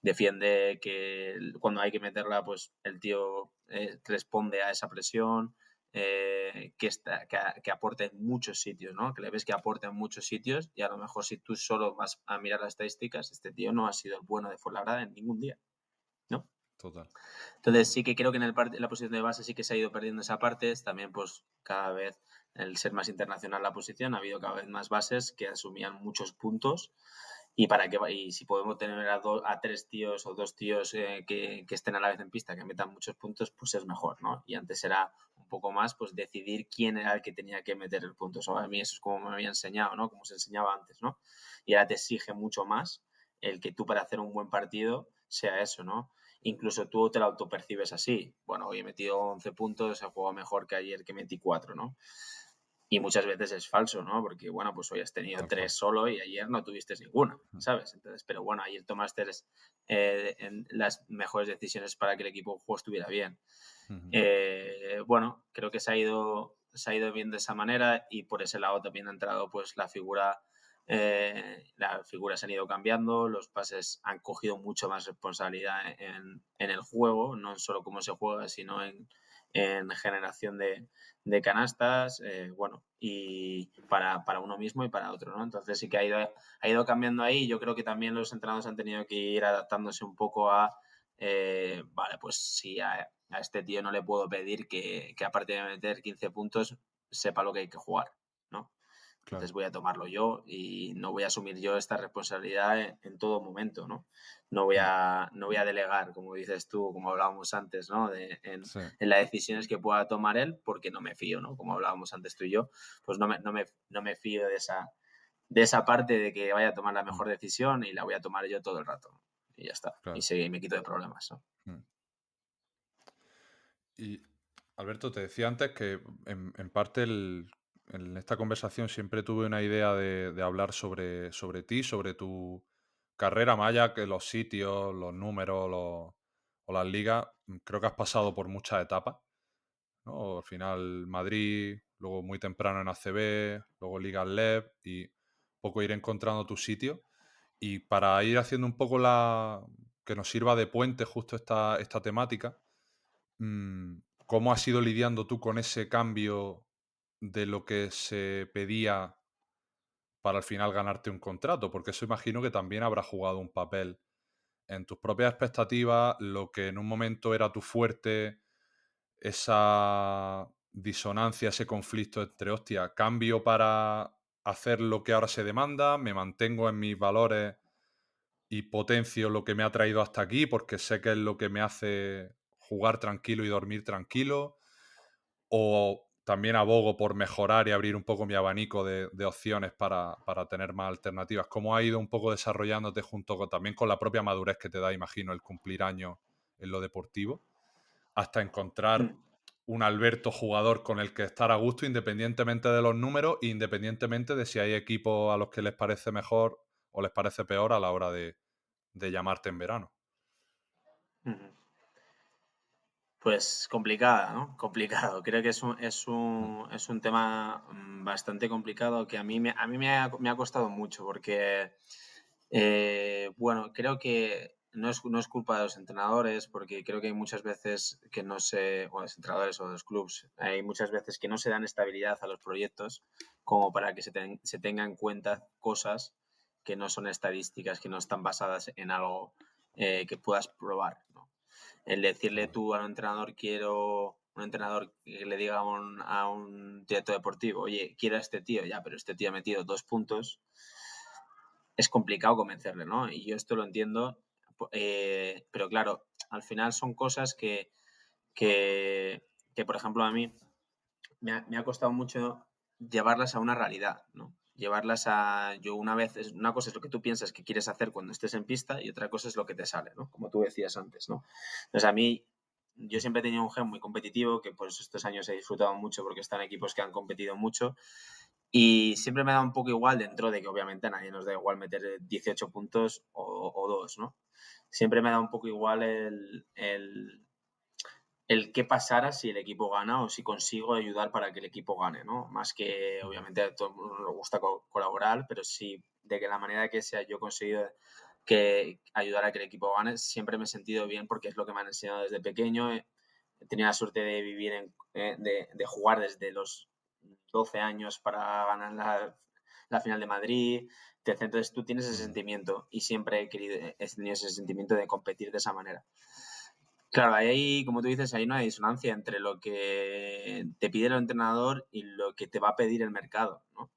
defiende, que cuando hay que meterla, pues el tío responde a esa presión, que aporta en muchos sitios, ¿no? Que le ves que aporta en muchos sitios y a lo mejor si tú solo vas a mirar las estadísticas, este tío no ha sido el bueno de Fuenlabrada en ningún día, ¿no? Total. Entonces sí que creo que en la posición de base sí que se ha ido perdiendo esa parte. También pues cada vez el ser más internacional la posición, ha habido cada vez más bases que asumían muchos puntos y si podemos tener a 3 tíos o 2 tíos que estén a la vez en pista, que metan muchos puntos, pues es mejor, ¿no? Y antes era un poco más pues decidir quién era el que tenía que meter el punto. O a mí eso es como me había enseñado, ¿no? Como se enseñaba antes, ¿no? Y ahora te exige mucho más el que tú para hacer un buen partido sea eso, ¿no? Incluso tú te lo autopercibes así. Bueno, hoy he metido 11 puntos, he jugado mejor que ayer que metí 4, ¿no? Y muchas veces es falso, ¿no? Porque, bueno, pues hoy has tenido 3 solo y ayer no tuviste ninguna, ¿sabes? Entonces, pero bueno, ayer tomaste las mejores decisiones para que el equipo de juego estuviera bien. Bueno, creo que se ha ido viendo de esa manera y por ese lado también ha entrado pues las figuras se han ido cambiando, los pases han cogido mucho más responsabilidad en el juego, no solo cómo se juega, sino en generación de canastas, bueno, y para uno mismo y para otro, ¿no? Entonces sí que ha ido cambiando ahí. Yo creo que también los entrenadores han tenido que ir adaptándose un poco a, vale, pues si a este tío no le puedo pedir que aparte de meter 15 puntos, sepa lo que hay que jugar, ¿no? Entonces voy a tomarlo yo y no voy a asumir yo esta responsabilidad en todo momento, ¿no? No voy a delegar, como dices tú, como hablábamos antes, ¿no? En las decisiones que pueda tomar él, porque no me fío, ¿no? Como hablábamos antes tú y yo, pues no me fío de de esa parte de que vaya a tomar la mejor decisión y la voy a tomar yo todo el rato. Y ya está. Claro. Y me quito de problemas, ¿no? Y Alberto, te decía antes que en parte en esta conversación siempre tuve una idea de hablar sobre ti, sobre tu carrera, más allá que los sitios, los números o las ligas. Creo que has pasado por muchas etapas, ¿no? Al final Madrid, luego muy temprano en ACB, luego Ligas LEB y poco ir encontrando tu sitio. Y para ir haciendo un poco que nos sirva de puente justo esta temática, ¿cómo has ido lidiando tú con ese cambio de lo que se pedía para al final ganarte un contrato? Porque eso imagino que también habrá jugado un papel en tus propias expectativas, lo que en un momento era tu fuerte, esa disonancia, ese conflicto entre, hostia, cambio para hacer lo que ahora se demanda, me mantengo en mis valores y potencio lo que me ha traído hasta aquí porque sé que es lo que me hace jugar tranquilo y dormir tranquilo, o también abogo por mejorar y abrir un poco mi abanico de opciones para tener más alternativas. ¿Cómo ha ido un poco desarrollándote también con la propia madurez que te da, imagino, el cumplir años en lo deportivo, hasta encontrar un Alberto jugador con el que estar a gusto independientemente de los números e independientemente de si hay equipos a los que les parece mejor o les parece peor a la hora de llamarte en verano? Ujú. Pues complicada, ¿no? Complicado. Creo que es un tema bastante complicado que a mí me ha costado mucho porque, bueno, creo que no es culpa de los entrenadores porque creo que hay muchas veces que no se, o los entrenadores o los clubs, hay muchas veces que no se dan estabilidad a los proyectos como para que se tengan en cuenta cosas que no son estadísticas, que no están basadas en algo que puedas probar, ¿no? El decirle tú a un entrenador, quiero un entrenador que le diga a un director deportivo, oye, quiero a este tío, ya, pero este tío ha metido 2 puntos, es complicado convencerle, ¿no? Y yo esto lo entiendo, pero claro, al final son cosas que, que, por ejemplo, a mí me ha costado mucho llevarlas a una realidad, ¿no? Llevarlas a, yo una vez, una cosa es lo que tú piensas que quieres hacer cuando estés en pista y otra cosa es lo que te sale, ¿no? Como tú decías antes, ¿no? Entonces a mí, yo siempre he tenido un gen muy competitivo, que por eso estos años he disfrutado mucho porque están equipos que han competido mucho y siempre me da un poco igual dentro de que obviamente a nadie nos da igual meter 18 puntos o 2, ¿no? Siempre me da un poco igual el qué pasara si el equipo gana o si consigo ayudar para que el equipo gane, ¿no? Más que, obviamente, a todo el mundo le gusta colaborar, pero sí de que la manera que sea yo he conseguido que ayudar a que el equipo gane, siempre me he sentido bien porque es lo que me han enseñado desde pequeño. He tenido la suerte de vivir, de jugar desde los 12 años para ganar la final de Madrid. Entonces tú tienes ese sentimiento y siempre he tenido ese sentimiento de competir de esa manera. Claro, ahí, como tú dices, hay una disonancia entre lo que te pide el entrenador y lo que te va a pedir el mercado, ¿no?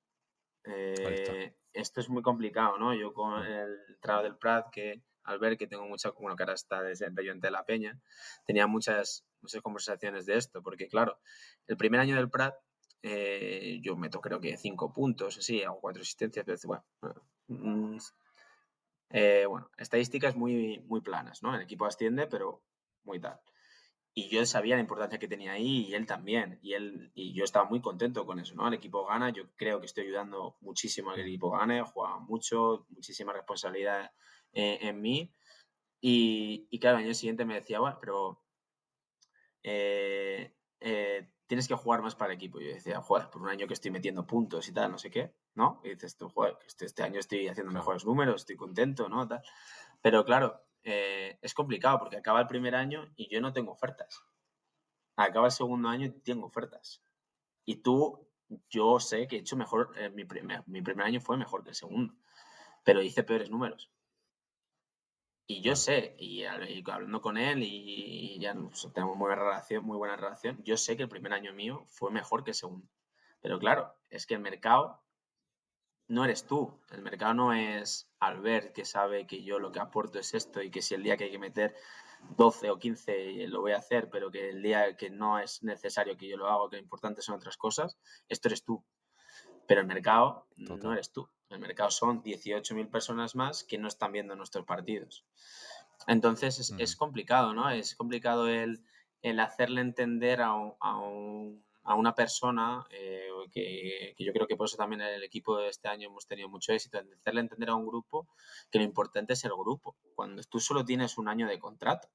Ahí está. Esto es muy complicado, ¿no? Yo con el entrenador del Prat, que al ver que tengo mucha, bueno, que ahora está desempeñante de la Peña, tenía muchas conversaciones de esto, porque claro, el primer año del Prat yo meto creo que 5 puntos, así, hago 4 asistencias, pero bueno, estadísticas muy, muy planas, ¿no? El equipo asciende, pero muy tal. Y yo sabía la importancia que tenía ahí y él también. Y yo estaba muy contento con eso, ¿no? El equipo gana, yo creo que estoy ayudando muchísimo a que el equipo gane, juega mucho, muchísima responsabilidad en mí. Y claro, el año siguiente me decía, bueno, pero tienes que jugar más para el equipo. Y yo decía, joder, por un año que estoy metiendo puntos y tal, no sé qué, ¿no? Y dices tú, joder, este año estoy haciendo Claro. mejores números, estoy contento, ¿no? Tal. Pero claro, es complicado porque acaba el primer año y yo no tengo ofertas. Acaba el segundo año y tengo ofertas. Y yo sé que he hecho mejor, mi primer año fue mejor que el segundo, pero hice peores números. Y yo Claro. sé, y hablando con él y ya tenemos muy buena relación, yo sé que el primer año mío fue mejor que el segundo. Pero claro, es que el mercado no eres tú. El mercado no es Albert, que sabe que yo lo que aporto es esto y que si el día que hay que meter 12 o 15 lo voy a hacer, pero que el día que no es necesario que yo lo haga, que lo importante son otras cosas, esto eres tú. Pero el mercado no Total. eres tú. El mercado son 18.000 personas más que no están viendo nuestros partidos. Entonces es Ujú. complicado, ¿no? Es complicado el hacerle entender a una persona, que yo creo que por eso también en el equipo de este año hemos tenido mucho éxito, en hacerle entender a un grupo que lo importante es el grupo. Cuando tú solo tienes un año de contrato,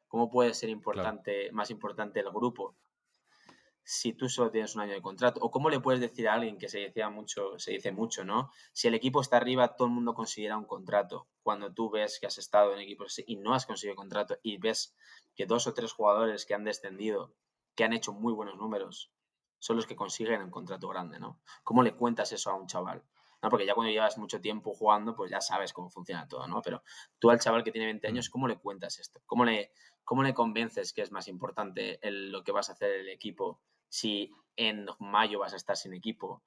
¿cómo puede ser Claro. más importante el grupo si tú solo tienes un año de contrato? ¿O cómo le puedes decir a alguien que se dice mucho, ¿no? Si el equipo está arriba, todo el mundo considera un contrato. Cuando tú ves que has estado en equipos así y no has conseguido contrato y ves que 2 o 3 jugadores que han descendido, que han hecho muy buenos números, son los que consiguen un contrato grande, ¿no? ¿Cómo le cuentas eso a un chaval? ¿No? Porque ya cuando llevas mucho tiempo jugando, pues ya sabes cómo funciona todo, ¿no? Pero tú al chaval que tiene 20 años, Mm. ¿cómo le cuentas esto? Cómo le convences que es más importante lo que vas a hacer el equipo si en mayo vas a estar sin equipo?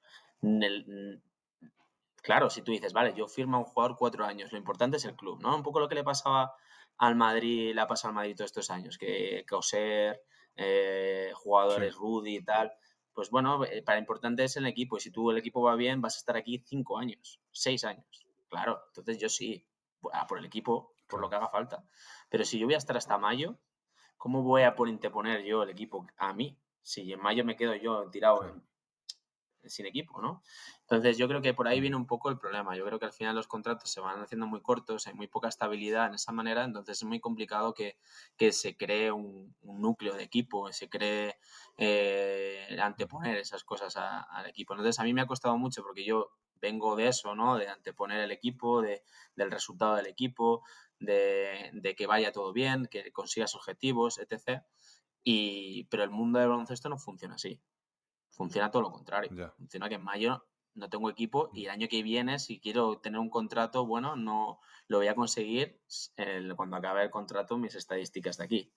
Claro, si tú dices, vale, yo firmo a un jugador 4 años, lo importante es el club, ¿no? Un poco lo que le pasaba al Madrid, le ha pasado al Madrid todos estos años, que Coser, Sí, jugadores Rudy y tal, pues bueno, para importante es el equipo, y si tú el equipo va bien, vas a estar aquí 5 años, 6 años. Claro, entonces yo sí, por el equipo, por lo claro. que haga falta. Pero si yo voy a estar hasta mayo, ¿cómo voy a por interponer yo el equipo a mí? Si en mayo me quedo yo tirado Claro. sin equipo, ¿no? Entonces yo creo que por ahí viene Ujú. un poco el problema. Yo creo que al final los contratos se van haciendo muy cortos, hay muy poca estabilidad en esa manera, entonces es muy complicado que se cree un núcleo de equipo, se cree Ujú. anteponer esas cosas al equipo. Entonces a mí me ha costado mucho porque yo vengo de eso, ¿no? De anteponer el equipo, del resultado del equipo, de que vaya todo bien, que consigas objetivos, etc. Pero el mundo del baloncesto no funciona así. Funciona todo lo contrario. Ya. Funciona que en mayo no tengo equipo y Mm. el año que viene, si quiero tener un contrato bueno, no lo voy a conseguir cuando acabe el contrato, mis estadísticas de aquí.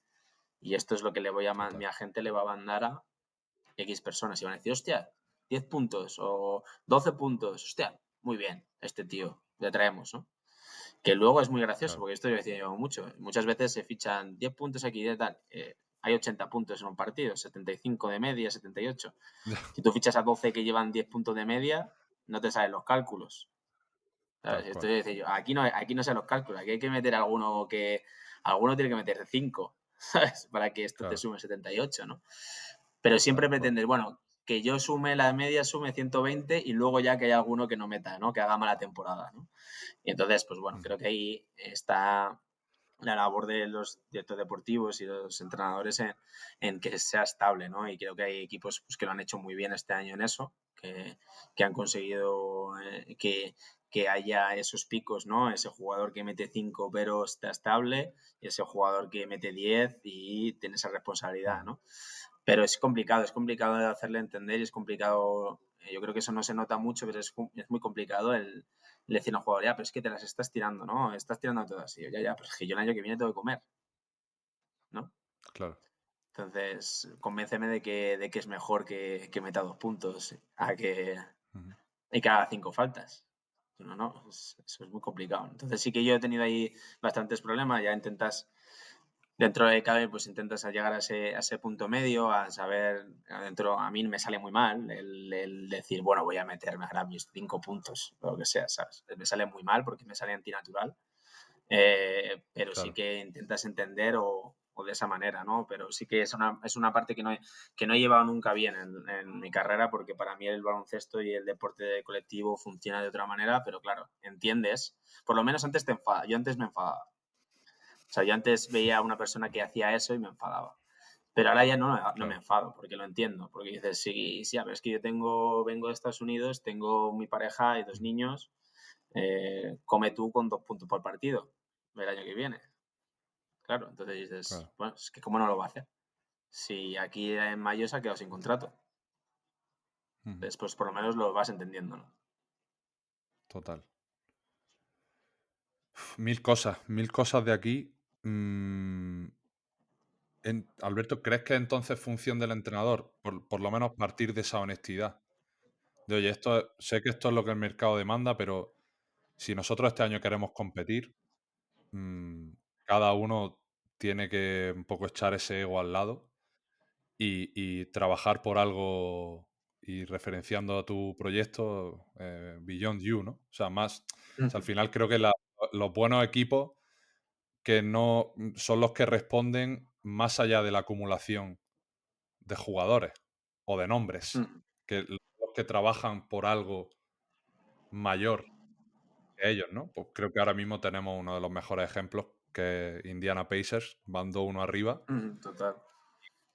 Y esto es lo que mi Total. agente le va a mandar a X personas y van a decir, hostia, 10 puntos o 12 puntos, hostia, muy bien, este tío, le traemos, ¿no? Que luego es muy gracioso, Claro. porque esto yo decía yo mucho. Muchas veces se fichan 10 puntos aquí y tal. Hay 80 puntos en un partido, 75 de media, 78. Si tú fichas a 12 que llevan 10 puntos de media, no te salen los cálculos. ¿Sabes? Tal Esto cual. yo decía yo, aquí no salen los cálculos, aquí hay que meter alguno tiene que meter 5, ¿sabes? Para que esto te Claro. sume 78, ¿no? Pero siempre Tal cual. pretendes, bueno, que yo sume la media, sume 120 y luego ya que haya alguno que no meta, ¿no? Que haga mala temporada, ¿no? Y entonces, pues bueno, Ujú. creo que ahí está la labor de los directores deportivos y los entrenadores en que sea estable, ¿no? Y creo que hay equipos pues, que lo han hecho muy bien este año en eso, que han conseguido que haya esos picos, ¿no? Ese jugador que mete 5 pero está estable y ese jugador que mete 10 y tiene esa responsabilidad, Ujú. ¿no? Pero es complicado de hacerle entender y es complicado, yo creo que eso no se nota mucho, pero es muy complicado le decía a un jugador, ya, pero es que te las estás tirando, ¿no? Estás tirando todas. Y yo, ya, pero es que yo el año que viene tengo que comer, ¿no? Claro. Entonces, convénceme de que es mejor que meta 2 puntos Ujú. y que haga 5 faltas. No, no, eso es muy complicado. Entonces sí que yo he tenido ahí bastantes problemas, ya intentas, dentro de cabe, pues intentas llegar a ese punto medio, a saber, a mí me sale muy mal el decir, bueno, voy a meterme ahora mis 5 puntos, o lo que sea, ¿sabes? Me sale muy mal porque me sale antinatural. Pero sí Claro. que intentas entender o de esa manera, ¿no? Pero sí que es una parte que no he llevado nunca bien en mi carrera, porque para mí el baloncesto y el deporte colectivo funciona de otra manera, pero claro, entiendes, por lo menos antes te enfada, yo antes me enfadaba. O sea, yo antes veía a una persona que hacía eso y me enfadaba. Pero ahora ya no me Claro. enfado, porque lo entiendo. Porque dices, sí, sí, a ver, es que vengo de Estados Unidos, tengo mi pareja y 2 niños, come tú con 2 puntos por partido el año que viene. Claro, entonces dices, Claro. bueno, es que cómo no lo va a hacer. Si aquí en mayo se ha quedado sin contrato. Ujú. Entonces, pues por lo menos lo vas entendiendo, ¿no? Total. Mil cosas de aquí. Mm, Alberto, ¿crees que entonces función del entrenador? Por lo menos partir de esa honestidad. De oye, sé que esto es lo que el mercado demanda, pero si nosotros este año queremos competir, mm, cada uno tiene que un poco echar ese ego al lado y trabajar por algo, y referenciando a tu proyecto Beyond You, ¿no? O sea, más, o sea, al Ujú, final creo que los buenos equipos que no son los que responden más allá de la acumulación de jugadores o de nombres, ujú, que los que trabajan por algo mayor que ellos, ¿no? Pues creo que ahora mismo tenemos uno de los mejores ejemplos, que es Indiana Pacers, van 2-1 arriba. ujú, total.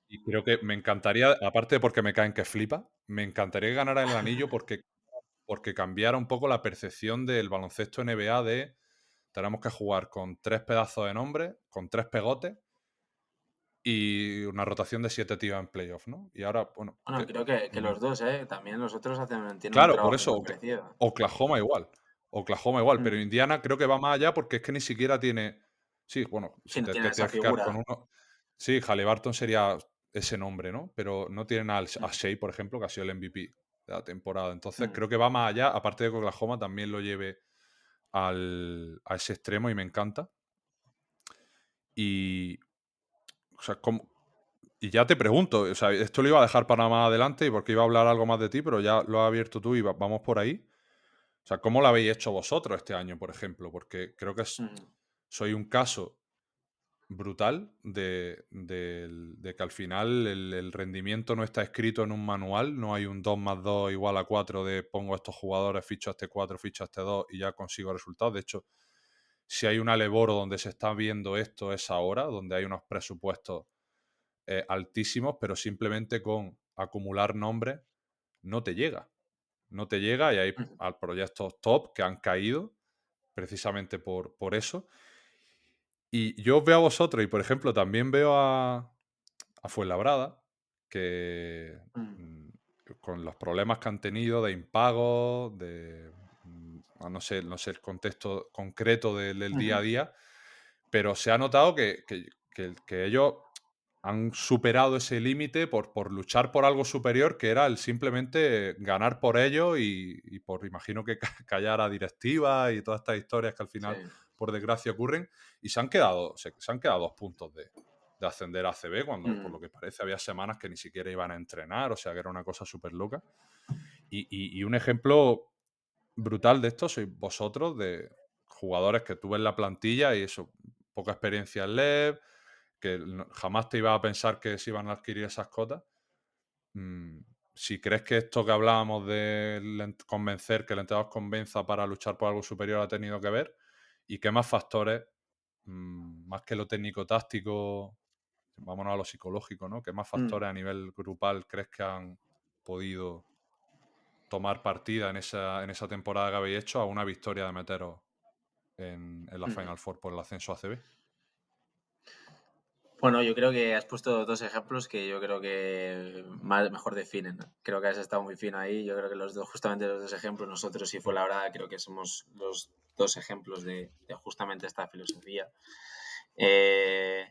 Y creo que me encantaría, aparte de porque me caen que flipa, me encantaría que ganara el anillo porque cambiara un poco la percepción del baloncesto NBA de tenemos que jugar con 3 pedazos de nombre, con 3 pegotes y una rotación de 7 tíos en playoff, ¿no? Y ahora, bueno, Bueno, creo que los dos, también los otros tienen un claro, por trabajo eso muy parecido. Oklahoma igual. Oklahoma igual, pero Mm, Indiana creo que va más allá porque es que ni siquiera tiene. Sí, bueno, sí, si no te tienen esa tienes que quedar con figura. uno. Sí, Halliburton sería ese nombre, ¿no? Pero no tienen a Mm, Shea, por ejemplo, que ha sido el MVP de la temporada. Entonces mm, creo que va más allá, aparte de que Oklahoma también lo lleve a ese extremo y me encanta. Y, o sea, y ya te pregunto, o sea, esto lo iba a dejar para más adelante porque iba a hablar algo más de ti, pero ya lo has abierto tú y vamos por ahí. O sea, ¿cómo lo habéis hecho vosotros este año, por ejemplo? Porque creo que mm, soy un caso brutal de que al final el rendimiento no está escrito en un manual, no hay un 2 más 2 igual a 4 de pongo a estos jugadores, ficho a este 4, ficho a este 2 y ya consigo resultados. De hecho, si hay una Leboro donde se está viendo esto es ahora, donde hay unos presupuestos altísimos, pero simplemente con acumular nombres no te llega. No te llega y hay mm, proyectos top que han caído precisamente por eso. Y yo os veo a vosotros y, por ejemplo, también veo a Fuenlabrada, que mm, con los problemas que han tenido de impagos, no sé el contexto concreto del día a ujú, día, pero se ha notado que ellos han superado ese límite por luchar por algo superior, que era el simplemente ganar por ellos y por, imagino que callar a directivas y todas estas historias que al sí. final, por desgracia, ocurren. Y se han quedado 2 puntos de ascender a ACB, cuando por Mm, lo que parece había semanas que ni siquiera iban a entrenar, o sea que era una cosa súper loca. Y un ejemplo brutal de esto sois vosotros, de jugadores que tuve en la plantilla y eso, poca experiencia en LEV, que jamás te iba a pensar que se iban a adquirir esas cotas. Mm, si crees que esto que hablábamos de convencer, que el entrenador convenza para luchar por algo superior ha tenido que ver, y qué más factores, más que lo técnico-táctico, vámonos a lo psicológico, ¿no? ¿Qué más mm, factores a nivel grupal crees que han podido tomar partida en esa temporada que habéis hecho a una victoria de meteros en la ujú. Final Four por el ascenso a ACB? Bueno, yo creo que has puesto dos ejemplos que yo creo que mejor definen, ¿no? Creo que has estado muy fino ahí. Yo creo que justamente los dos ejemplos, nosotros y Mm, Fuenlabrada, creo que somos los dos ejemplos de justamente esta filosofía. Eh,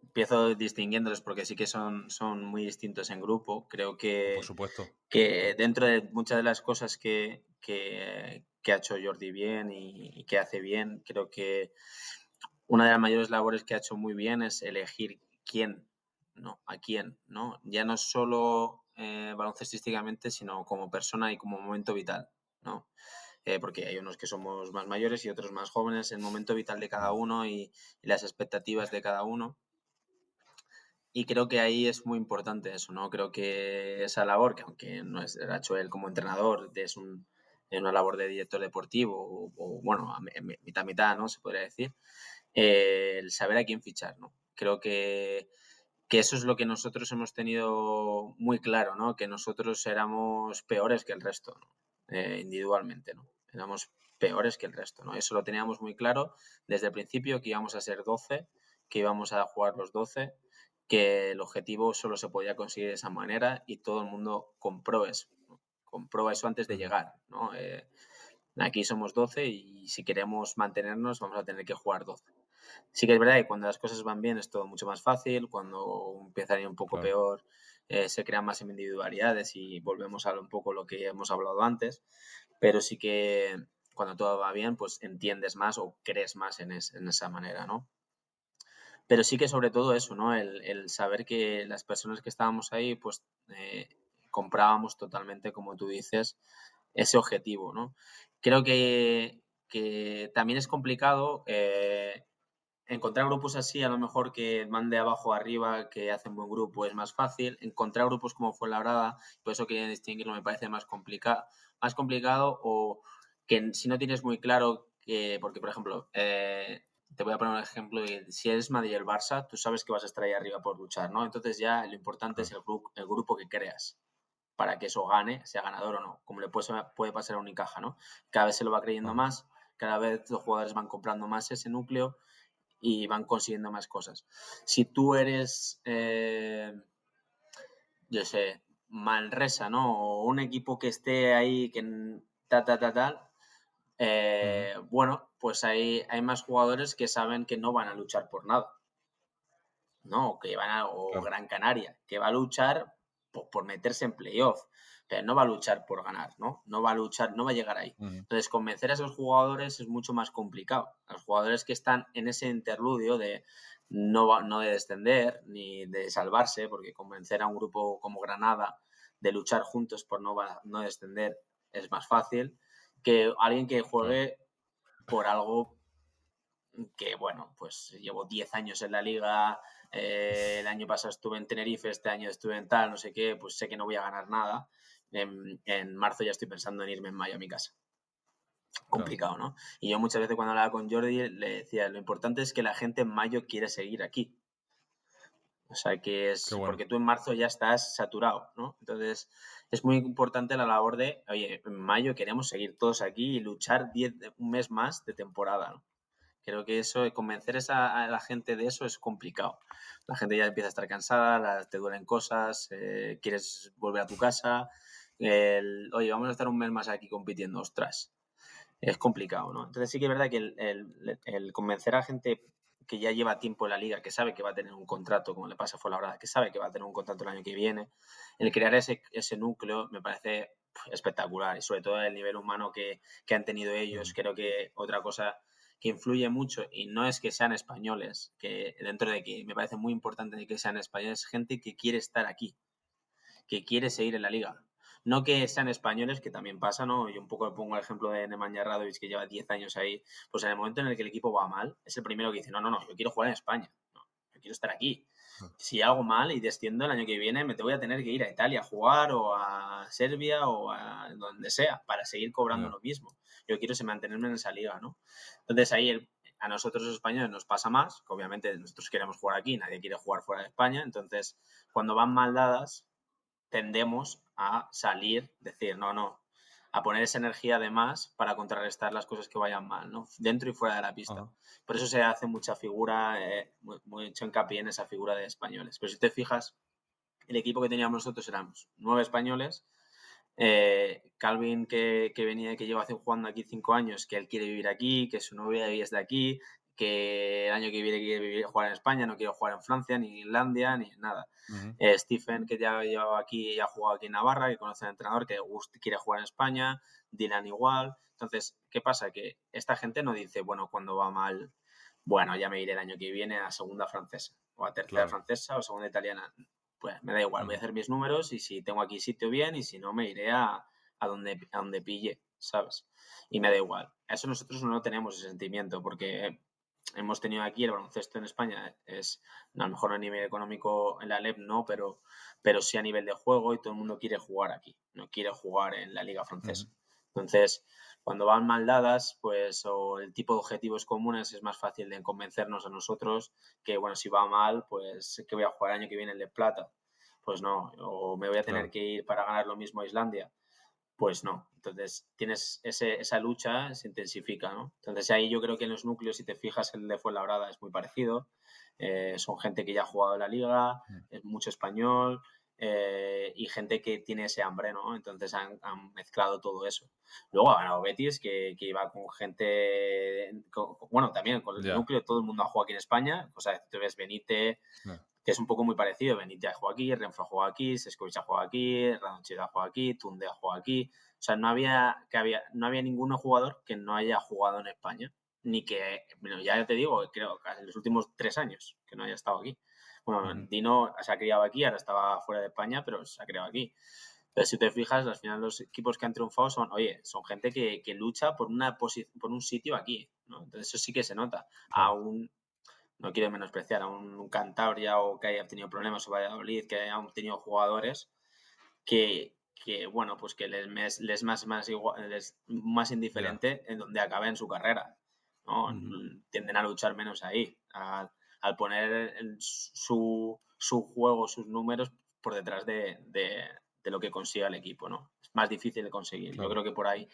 Empiezo distinguiéndolos porque sí que son muy distintos en grupo. Creo por que, supuesto. que dentro de muchas de las cosas que ha hecho Jordi bien y que hace bien, creo que una de las mayores labores que ha hecho muy bien es elegir quién, ¿no? A quién, ¿no? Ya no solo baloncestísticamente, sino como persona y como momento vital, ¿no? Porque hay unos que somos más mayores y otros más jóvenes, el momento vital de cada Mm, uno y las expectativas de cada uno. Y creo que ahí es muy importante eso, ¿no? Creo que esa labor, que aunque no es, la ha hecho él como entrenador, es una labor de director deportivo, bueno, mitad, mitad, ¿no? Se podría decir, el saber a quién fichar, ¿no? Creo que eso es lo que nosotros hemos tenido muy claro, ¿no? Que nosotros éramos peores que el resto, ¿no? Individualmente, ¿no? Éramos peores que el resto, ¿no? Eso lo teníamos muy claro desde el principio, que íbamos a ser 12, que íbamos a jugar los 12, que el objetivo solo se podía conseguir de esa manera y todo el mundo compró eso, ¿no? Compró eso antes de ujú, llegar, ¿no? Aquí somos 12 y si queremos mantenernos vamos a tener que jugar 12. Sí que es verdad que cuando las cosas van bien es todo mucho más fácil, cuando empieza a ir un poco claro, peor se crean más individualidades y volvemos a un poco lo que hemos hablado antes, pero sí que cuando todo va bien pues entiendes más o crees más en esa manera, ¿no? Pero sí que sobre todo eso, ¿no? El saber que las personas que estábamos ahí pues comprábamos totalmente, como tú dices, ese objetivo, ¿no? Creo que también es complicado encontrar grupos así, a lo mejor que van de abajo a arriba, que hacen buen grupo, es más fácil. Encontrar grupos como Fuenlabrada, por eso quería distinguirlo, me parece más complicado, o que si no tienes muy claro que, porque por ejemplo, te voy a poner un ejemplo, si eres Madrid y el Barça, tú sabes que vas a estar ahí arriba por luchar, ¿no? Entonces ya lo importante es el grupo que creas para que eso gane, sea ganador o no, como le puede pasar a Unicaja, ¿no? Cada vez se lo va creyendo más, cada vez los jugadores van comprando más ese núcleo y van consiguiendo más cosas. Si tú eres, yo sé, Manresa, ¿no? O un equipo que esté ahí, que tal, bueno, pues hay más jugadores que saben que no van a luchar por nada, ¿no? O Gran Canaria, que va a luchar por meterse en playoff, pero no va a luchar por ganar, ¿no? No va a luchar, no va a llegar ahí. Entonces, convencer a esos jugadores es mucho más complicado. A los jugadores que están en ese interludio de no de descender ni de salvarse, porque convencer a un grupo como Granada de luchar juntos por no descender es más fácil que alguien que juegue por algo que, bueno, pues llevo 10 años en la liga, el año pasado estuve en Tenerife, este año estuve en tal, no sé qué, pues sé que no voy a ganar nada. En marzo ya estoy pensando en irme en mayo a mi casa. Complicado, ¿no? Y yo muchas veces cuando hablaba con Jordi le decía, lo importante es que la gente en mayo quiere seguir aquí. O sea, que es porque tú en marzo ya estás saturado, ¿no? Entonces, es muy importante la labor de, oye, en mayo queremos seguir todos aquí y luchar un mes más de temporada, ¿no? Creo que eso, convencer a la gente de eso es complicado. La gente ya empieza a estar cansada, te duelen cosas, quieres volver a tu casa. Oye, vamos a estar un mes más aquí compitiendo, ostras. Es complicado, ¿no? Entonces sí que es verdad que el convencer a gente que ya lleva tiempo en la liga, que sabe que va a tener un contrato, como le pasa a Fuenlabrada, que sabe que va a tener un contrato el año que viene, el crear ese núcleo me parece espectacular y sobre todo el nivel humano que han tenido ellos. Creo que otra cosa que influye mucho, y no es que sean españoles, que dentro de que me parece muy importante que sean españoles, gente que quiere estar aquí, que quiere seguir en la liga. No que sean españoles, que también pasa, ¿no? Yo un poco pongo el ejemplo de Nemanja Radovic, que lleva 10 años ahí. Pues en el momento en el que el equipo va mal, es el primero que dice, no, yo quiero jugar en España. No, yo quiero estar aquí. Si hago mal y desciendo el año que viene, me te voy a tener que ir a Italia a jugar o a Serbia o a donde sea para seguir cobrando lo mismo. Yo quiero mantenerme en esa liga, ¿no? Entonces ahí a nosotros los españoles nos pasa más, que obviamente nosotros queremos jugar aquí, nadie quiere jugar fuera de España. Entonces, cuando van mal dadas, tendemos a salir, decir, no, a poner esa energía de más para contrarrestar las cosas que vayan mal, ¿no? Dentro y fuera de la pista. Por eso se hace mucha figura, mucho hincapié en esa figura de españoles. Pero si te fijas, el equipo que teníamos nosotros éramos 9 españoles. Calvin, que lleva jugando aquí 5 años, que él quiere vivir aquí, que su novia es de aquí, que el año que viene quiere jugar en España, no quiere jugar en Francia, ni en Islandia, ni nada. Stephen, que ya lleva aquí, ya ha jugado aquí en Navarra, que conoce al entrenador, que quiere jugar en España, Dylan igual. Entonces, ¿qué pasa? Que esta gente no dice, bueno, cuando va mal, bueno, ya me iré el año que viene a segunda francesa, o a tercera francesa, o segunda italiana. Pues me da igual, voy a hacer mis números y si tengo aquí sitio bien y si no me iré a donde pille, ¿sabes? Y me da igual. Eso nosotros no tenemos ese sentimiento porque hemos tenido aquí el baloncesto en España, es a lo mejor a nivel económico en la LEP no, pero sí a nivel de juego y todo el mundo quiere jugar aquí, no quiere jugar en la liga francesa. Entonces, cuando van mal dadas, pues, o el tipo de objetivos comunes, es más fácil de convencernos a nosotros que, bueno, si va mal, pues, que voy a jugar el año que viene el de plata. Pues no, o me voy a tener que ir para ganar lo mismo a Islandia. Pues no. Entonces, tienes esa lucha, se intensifica, ¿no? Entonces, ahí yo creo que en los núcleos, si te fijas, el de Fuenlabrada es muy parecido. Son gente que ya ha jugado en la liga, es mucho español, y gente que tiene ese hambre, ¿no? Entonces han mezclado todo eso. Luego ha ganado Betis, que iba con gente, bueno, también con el núcleo, todo el mundo ha jugado aquí en España, o sea, te ves Benítez, que es un poco muy parecido. Benítez ha jugado aquí, Renfro ha jugado aquí, Sescovic ha jugado aquí, Radonjic ha jugado aquí, Tunde ha jugado aquí. O sea, no había ningún jugador que no haya jugado en España, ni que, bueno, ya te digo, creo que en los últimos 3 años que no haya estado aquí. Bueno, Dino se ha criado aquí, ahora estaba fuera de España, pero se ha criado aquí. Pero si te fijas, al final los equipos que han triunfado son gente que lucha por por un sitio aquí, ¿no? Entonces eso sí que se nota. Claro. No quiero menospreciar a un Cantabria o que haya tenido problemas o Valladolid, que hayan tenido jugadores bueno, pues que les más Ya. indiferente en donde acaben su carrera, ¿no? Ujú. Tienden a luchar menos ahí, al poner su juego, sus números por detrás de lo que consiga el equipo, ¿no? Es más difícil de conseguir. Yo Claro. creo que por ahí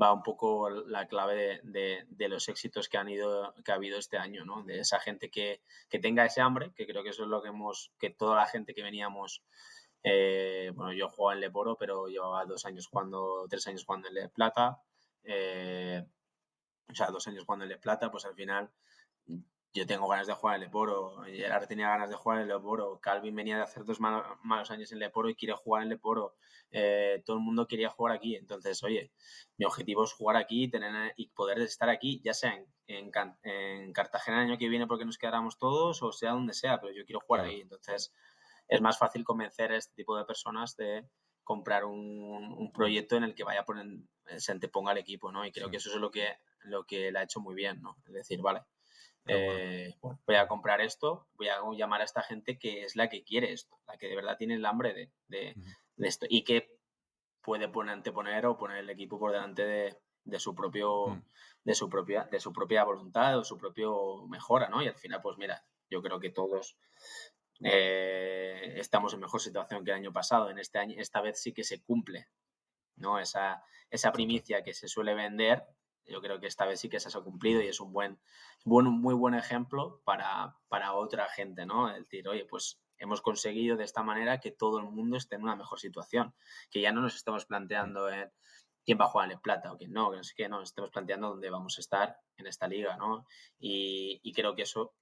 va un poco la clave de los éxitos que ha habido este año, ¿no? De esa gente que tenga ese hambre, que creo que eso es lo que toda la gente que veníamos bueno, yo jugaba en Leporo, pero llevaba 3 años jugando en Le Plata. O sea, 2 años jugando en Le Plata, pues al final yo tengo ganas de jugar en Leporo. Gerard tenía ganas de jugar en Leporo. Calvin venía de hacer 2 malos años en Leporo y quiere jugar en Leporo. Todo el mundo quería jugar aquí. Entonces, oye, mi objetivo es jugar aquí y poder estar aquí, ya sea en Cartagena el año que viene porque nos quedáramos todos o sea donde sea, pero yo quiero jugar Claro. ahí. Entonces, es más fácil convencer a este tipo de personas de comprar un proyecto en el que se anteponga al equipo, ¿no? Y creo Sí. que eso es lo que le ha hecho muy bien, ¿no? Es decir, vale, Qué bueno. bueno, voy a comprar esto, voy a llamar a esta gente que es la que quiere esto, la que de verdad tiene el hambre Ujú. de esto y que puede anteponer o poner el equipo por delante de su Mm. de su propia voluntad o su propio mejora, ¿no? Y al final, pues mira, yo creo que todos estamos en mejor situación que el año pasado. Esta vez sí que se cumple, ¿no? Esa Total. primicia que se suele vender, yo creo que esta vez sí que se ha cumplido Mm. y es un muy buen ejemplo para otra gente, ¿no? Es decir, oye, pues hemos conseguido de esta manera que todo el mundo esté en una mejor situación, que ya no nos estamos Mm. planteando en quién va a jugar en plata o quién no, que no sé qué, no, nos estamos planteando dónde vamos a estar en esta liga, ¿no? Y creo que eso,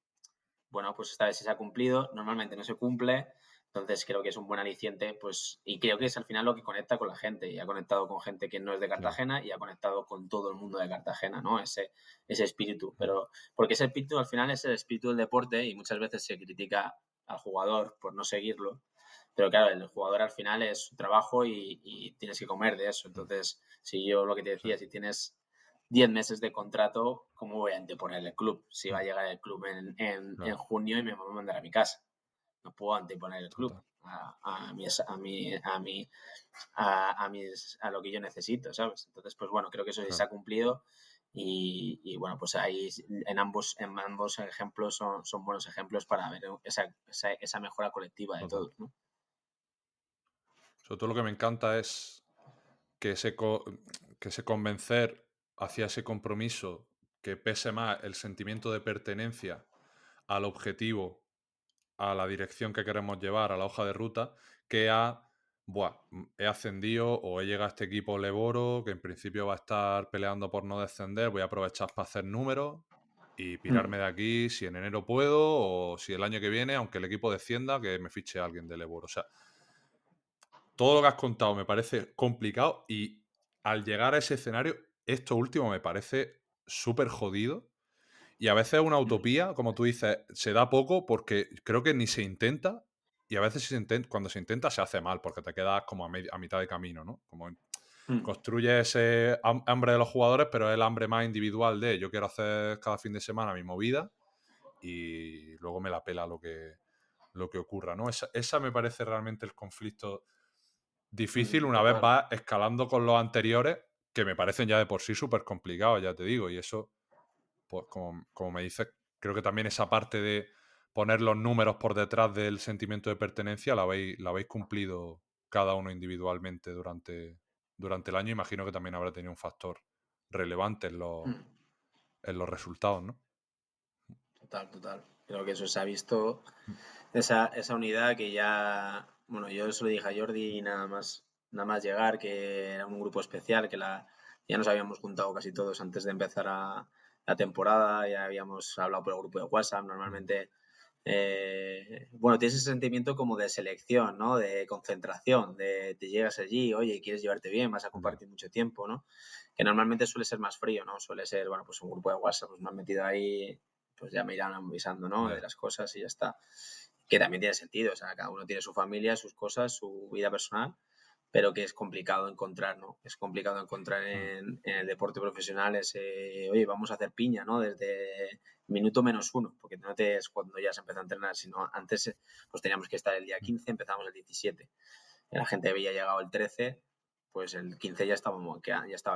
bueno, pues esta vez sí se ha cumplido, normalmente no se cumple, entonces creo que es un buen aliciente, pues, y creo que es al final lo que conecta con la gente, y ha conectado con gente que no es de Claro. Cartagena y ha conectado con todo el mundo de Cartagena, ¿no? Ese espíritu, Mm. pero porque ese espíritu al final es el espíritu del deporte y muchas veces se critica al jugador por no seguirlo, pero claro, el jugador al final es su trabajo y tienes que comer de eso, Mm. entonces, si yo lo que te Sí. decía, si tienes 10 meses de contrato, ¿cómo voy a anteponer el club? Si va Mm. a llegar el club en Claro. junio y me va a mandar a mi casa. No puedo anteponer el club Total. a lo que yo necesito, ¿sabes? Entonces, pues bueno, creo que eso sí se Claro. ha cumplido y bueno, pues ahí en ambos ejemplos son buenos ejemplos para ver esa mejora colectiva de Total. todos, ¿no? Sobre todo lo que me encanta es que ese convencer hacia ese compromiso, que pese más el sentimiento de pertenencia al objetivo, a la dirección que queremos llevar, a la hoja de ruta, que buah, he ascendido o he llegado a este equipo Leboro, que en principio va a estar peleando por no descender, voy a aprovechar para hacer números y Mm, pirarme de aquí si en enero puedo o si el año que viene, aunque el equipo descienda, que me fiche alguien de Leboro. O sea, todo lo que has contado me parece complicado y al llegar a ese escenario, esto último me parece súper jodido y a veces una mm, utopía, como tú dices, se da poco porque creo que ni se intenta y a veces cuando se intenta se hace mal porque te quedas como a mitad de camino, ¿no? Como mm, construyes ese hambre de los jugadores, pero es el hambre más individual de yo quiero hacer cada fin de semana mi movida y luego me la pela lo que ocurra, ¿no? Esa me parece realmente el conflicto difícil una vez total. va escalando con los anteriores, que me parecen ya de por sí súper complicados, ya te digo, y eso, pues como me dices, creo que también esa parte de poner los números por detrás del sentimiento de pertenencia la habéis cumplido cada uno individualmente durante el año. Imagino que también habrá tenido un factor relevante Mm. en los resultados, ¿no? Total, total. Creo que eso se ha visto, Mm. esa unidad que ya, bueno, yo se lo dije a Jordi nada más llegar, que era un grupo especial, ya nos habíamos juntado casi todos antes de empezar la temporada, ya habíamos hablado por el grupo de WhatsApp, Mm. normalmente, bueno, tienes ese sentimiento como de selección, ¿no? De concentración, de te llegas allí, oye, quieres llevarte bien, vas a Ya. compartir mucho tiempo, ¿no? Que normalmente suele ser más frío, ¿no? Suele ser, bueno, pues un grupo de WhatsApp, pues me han metido ahí, pues ya me irán avisando, ¿no? De Ya. las cosas y ya está. Que también tiene sentido, o sea, cada uno tiene su familia, sus cosas, su vida personal, pero que es complicado encontrar, ¿no? Es complicado encontrar en el deporte profesional ese, oye, vamos a hacer piña, ¿no? Desde minuto -1, porque no te es cuando ya se empezó a entrenar, sino antes pues teníamos que estar el día 15, empezamos el 17. La gente había llegado el 13, pues el 15 ya estaba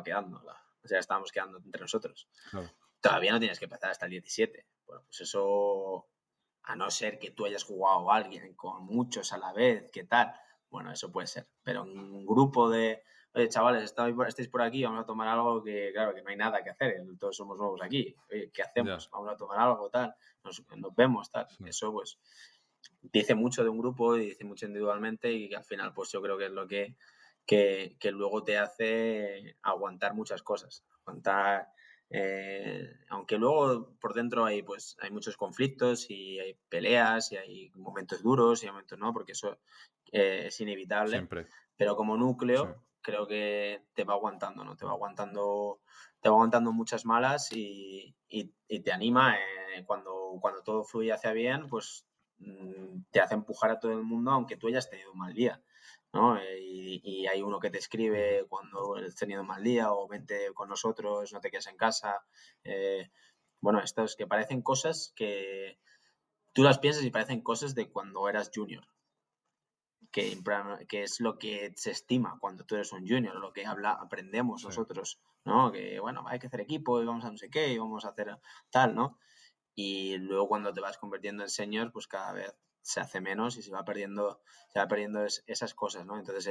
quedando, o sea, estábamos quedando entre nosotros. Claro. Todavía no tienes que empezar hasta el 17. Bueno, pues eso, a no ser que tú hayas jugado a alguien con muchos a la vez, ¿qué tal? Bueno, eso puede ser. Pero un grupo de, oye, chavales, estáis por aquí, vamos a tomar algo que, claro, que no hay nada que hacer, todos somos nuevos aquí. Oye, ¿qué hacemos? Ya, Vamos a tomar algo, tal, nos vemos, tal. sí. Eso, pues, dice mucho de un grupo y dice mucho individualmente y al final, pues yo creo que es lo que luego te hace aguantar muchas cosas. Aguantar, aunque luego por dentro hay, pues, hay muchos conflictos y hay peleas y hay momentos duros y momentos no, porque eso es inevitable, Siempre. pero como Sí. núcleo creo que te va aguantando, ¿no? Te va aguantando muchas malas y te anima cuando todo fluye hacia bien, pues te hace empujar a todo el mundo aunque tú hayas tenido un mal día, ¿no? Y hay uno que te Ujú. escribe cuando has tenido un mal día o vente con nosotros, no te quedes en casa. Eh, bueno, estos que parecen cosas que tú las piensas y parecen cosas de cuando eras junior, que es lo que se estima cuando tú eres un junior, lo que aprendemos Sí. nosotros, ¿no? Que bueno, hay que hacer equipo y vamos a no sé qué y vamos a hacer tal, ¿no? Y luego cuando te vas convirtiendo en senior, pues cada vez se hace menos y se va perdiendo esas cosas, ¿no? Entonces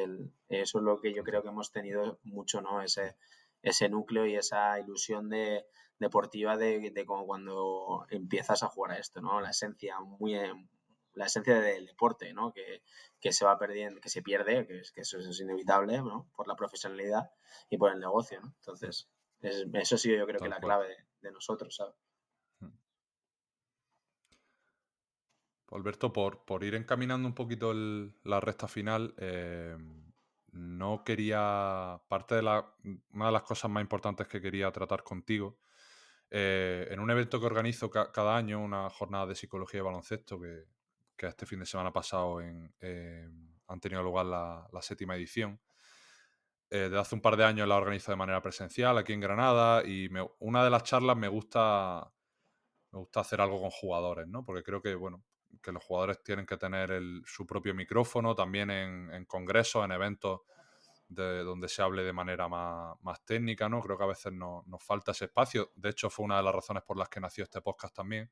eso es lo que yo creo Total. que hemos tenido mucho, ¿no? Ese núcleo y esa ilusión deportiva de como cuando empiezas a jugar a esto, ¿no? La esencia del deporte, ¿no? Que se va perdiendo, que se pierde, que eso es inevitable, ¿no? Por la profesionalidad y por el negocio, ¿no? Entonces, eso ha sido yo creo que Tal la cual. clave de nosotros, ¿sabes? Mm. Alberto, por ir encaminando un poquito la recta final, no quería, una de las cosas más importantes que quería tratar contigo, en un evento que organizo cada año, una jornada de psicología y baloncesto, que este fin de semana pasado han tenido lugar la 7ª edición. Desde hace un par de años la organizo de manera presencial aquí en Granada y una de las charlas me gusta hacer algo con jugadores, ¿no? Porque creo que, bueno, que los jugadores tienen que tener su propio micrófono también en congresos, en eventos donde se hable de manera más técnica, ¿no? Creo que a veces nos falta ese espacio. De hecho, fue una de las razones por las que nació este podcast también.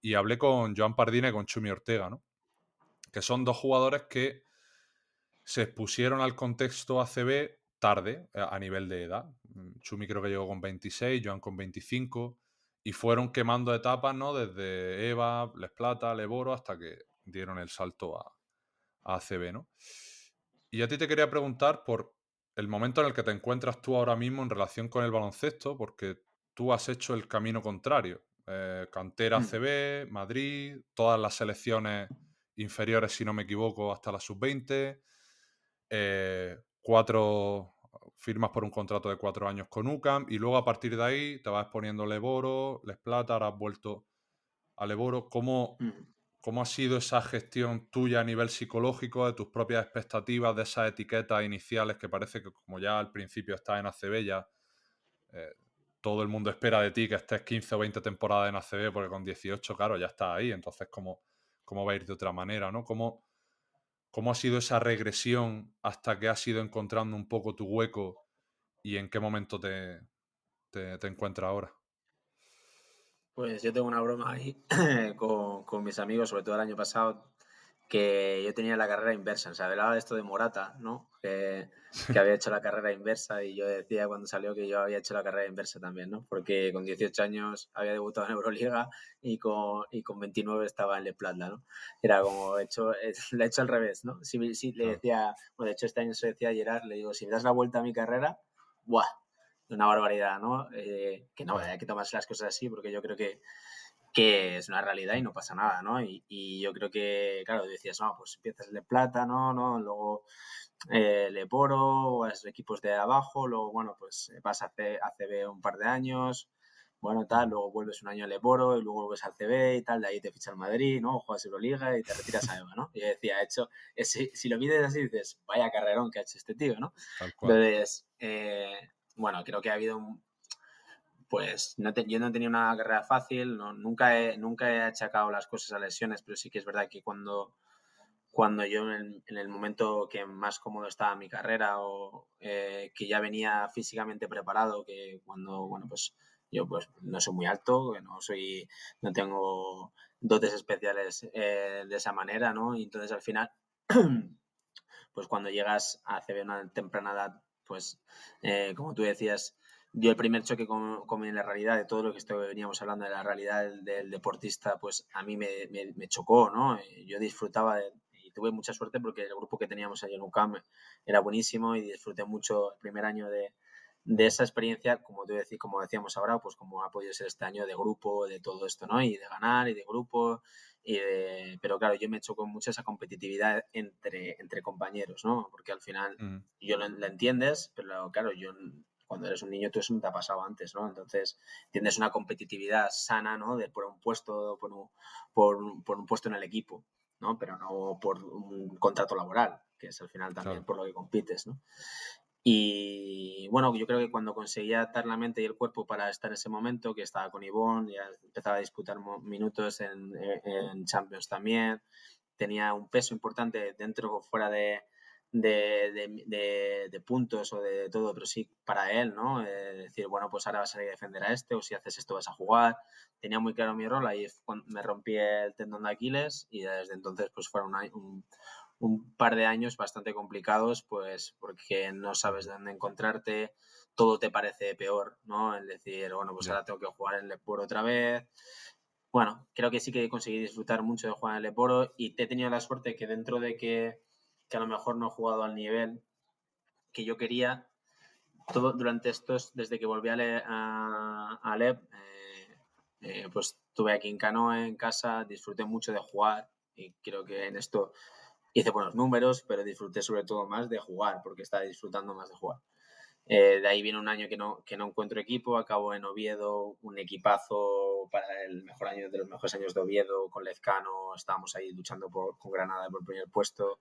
Y hablé con Joan Pardina y con Chumi Ortega, ¿no? Que son dos jugadores que se expusieron al contexto ACB tarde, a nivel de edad. Chumi creo que llegó con 26, Joan con 25, y fueron quemando etapas, ¿no? Desde EVA, Les Plata, Leboro, hasta que dieron el salto a ACB, ¿no? Y a ti te quería preguntar por el momento en el que te encuentras tú ahora mismo en relación con el baloncesto, porque tú has hecho el camino contrario. Cantera Mm. ACB, Madrid, todas las selecciones inferiores, si no me equivoco, hasta la sub-20. 4 firmas por un contrato de 4 años con UCAM y luego a partir de ahí te vas poniendo Leboro, Les Plata, ahora has vuelto a Leboro. Mm. ¿Cómo ha sido esa gestión tuya a nivel psicológico, de tus propias expectativas, de esas etiquetas iniciales que parece que como ya al principio estás en ACB, ya eh, todo el mundo espera de ti que estés 15 o 20 temporadas en ACB porque con 18, claro, ya estás ahí, entonces ¿cómo va a ir de otra manera, ¿no? ¿Cómo ha sido esa regresión hasta que has ido encontrando un poco tu hueco y en qué momento te encuentras ahora? Pues yo tengo una broma ahí con mis amigos, sobre todo el año pasado, que yo tenía la carrera inversa. Se hablaba de esto de Morata, ¿no? Que había hecho la carrera inversa y yo decía cuando salió que yo había hecho la carrera inversa también, ¿no? Porque con 18 años había debutado en Euroliga y con 29 estaba en Le Plata, ¿no? Era como le he hecho al revés, ¿no? Si le Claro. decía, bueno, de hecho este año se decía a Gerard, le digo, si me das la vuelta a mi carrera, ¡buah! Una barbaridad, ¿no? Que no, Claro. hay que tomarse las cosas así porque yo creo que es una realidad y no pasa nada, ¿no? Y yo creo que, claro, decías, no, pues empiezas Le Plata, ¿no? Luego Leporo, vas equipos de abajo, luego, bueno, pues vas a CB un par de años, bueno, tal, luego vuelves un año al Leporo y luego vuelves al CB y tal, de ahí te ficha al Madrid, ¿no? Juegas Euroliga y te retiras a EVA, ¿no? Y yo decía, si lo mides así, dices, vaya carrerón que ha hecho este tío, ¿no? Tal cual. Entonces, bueno, creo que ha habido pues yo no tenía una carrera fácil, nunca he achacado las cosas a lesiones, pero sí que es verdad que cuando yo en el momento que más cómodo estaba mi carrera o que ya venía físicamente preparado, que cuando, bueno, pues yo pues no soy muy alto, que no tengo dotes especiales de esa manera, ¿no? Y entonces al final, pues cuando llegas a CB a una temprana edad, pues como tú decías, yo el primer choque con la realidad de todo lo que veníamos hablando de la realidad del deportista, pues a mí me chocó, ¿no? Yo disfrutaba y tuve mucha suerte porque el grupo que teníamos allí en UCAM era buenísimo y disfruté mucho el primer año de esa experiencia, como decíamos ahora, pues como ha podido ser este año de grupo, de todo esto, ¿no? Y de ganar y de grupo. Pero claro, yo me choco mucho esa competitividad entre compañeros, ¿no? Porque al final yo la entiendes, pero claro, cuando eres un niño tú eso no te ha pasado antes, ¿no? Entonces tienes una competitividad sana, ¿no? Por un puesto, por un puesto en el equipo, ¿no? Pero no por un contrato laboral, que es al final también Claro. por lo que compites, ¿no? Y bueno, yo creo que cuando conseguía atar la mente y el cuerpo para estar en ese momento, que estaba con Ivonne, ya empezaba a disputar minutos en Champions también, tenía un peso importante dentro o fuera de puntos o de todo, pero sí para él, ¿no? Decir, bueno, pues ahora vas a ir a defender a este o si haces esto vas a jugar. Tenía muy claro mi rol, ahí me rompí el tendón de Aquiles y desde entonces pues fueron un par de años bastante complicados, pues porque no sabes dónde encontrarte, todo te parece peor, ¿no? El decir, bueno, pues ahora tengo que jugar en el Leporo otra vez. Bueno, creo que sí que conseguí disfrutar mucho de jugar en el Leporo y he tenido la suerte que dentro de que a lo mejor no he jugado al nivel que yo quería, todo durante desde que volví a LEP, pues estuve aquí en Canoe, en casa, disfruté mucho de jugar y creo que en esto hice buenos números, pero disfruté sobre todo más de jugar, porque estaba disfrutando más de jugar. De ahí viene un año que no encuentro equipo, acabo en Oviedo, un equipazo para el mejor año de los mejores años de Oviedo, con Lezcano, estábamos ahí luchando con Granada por el primer puesto.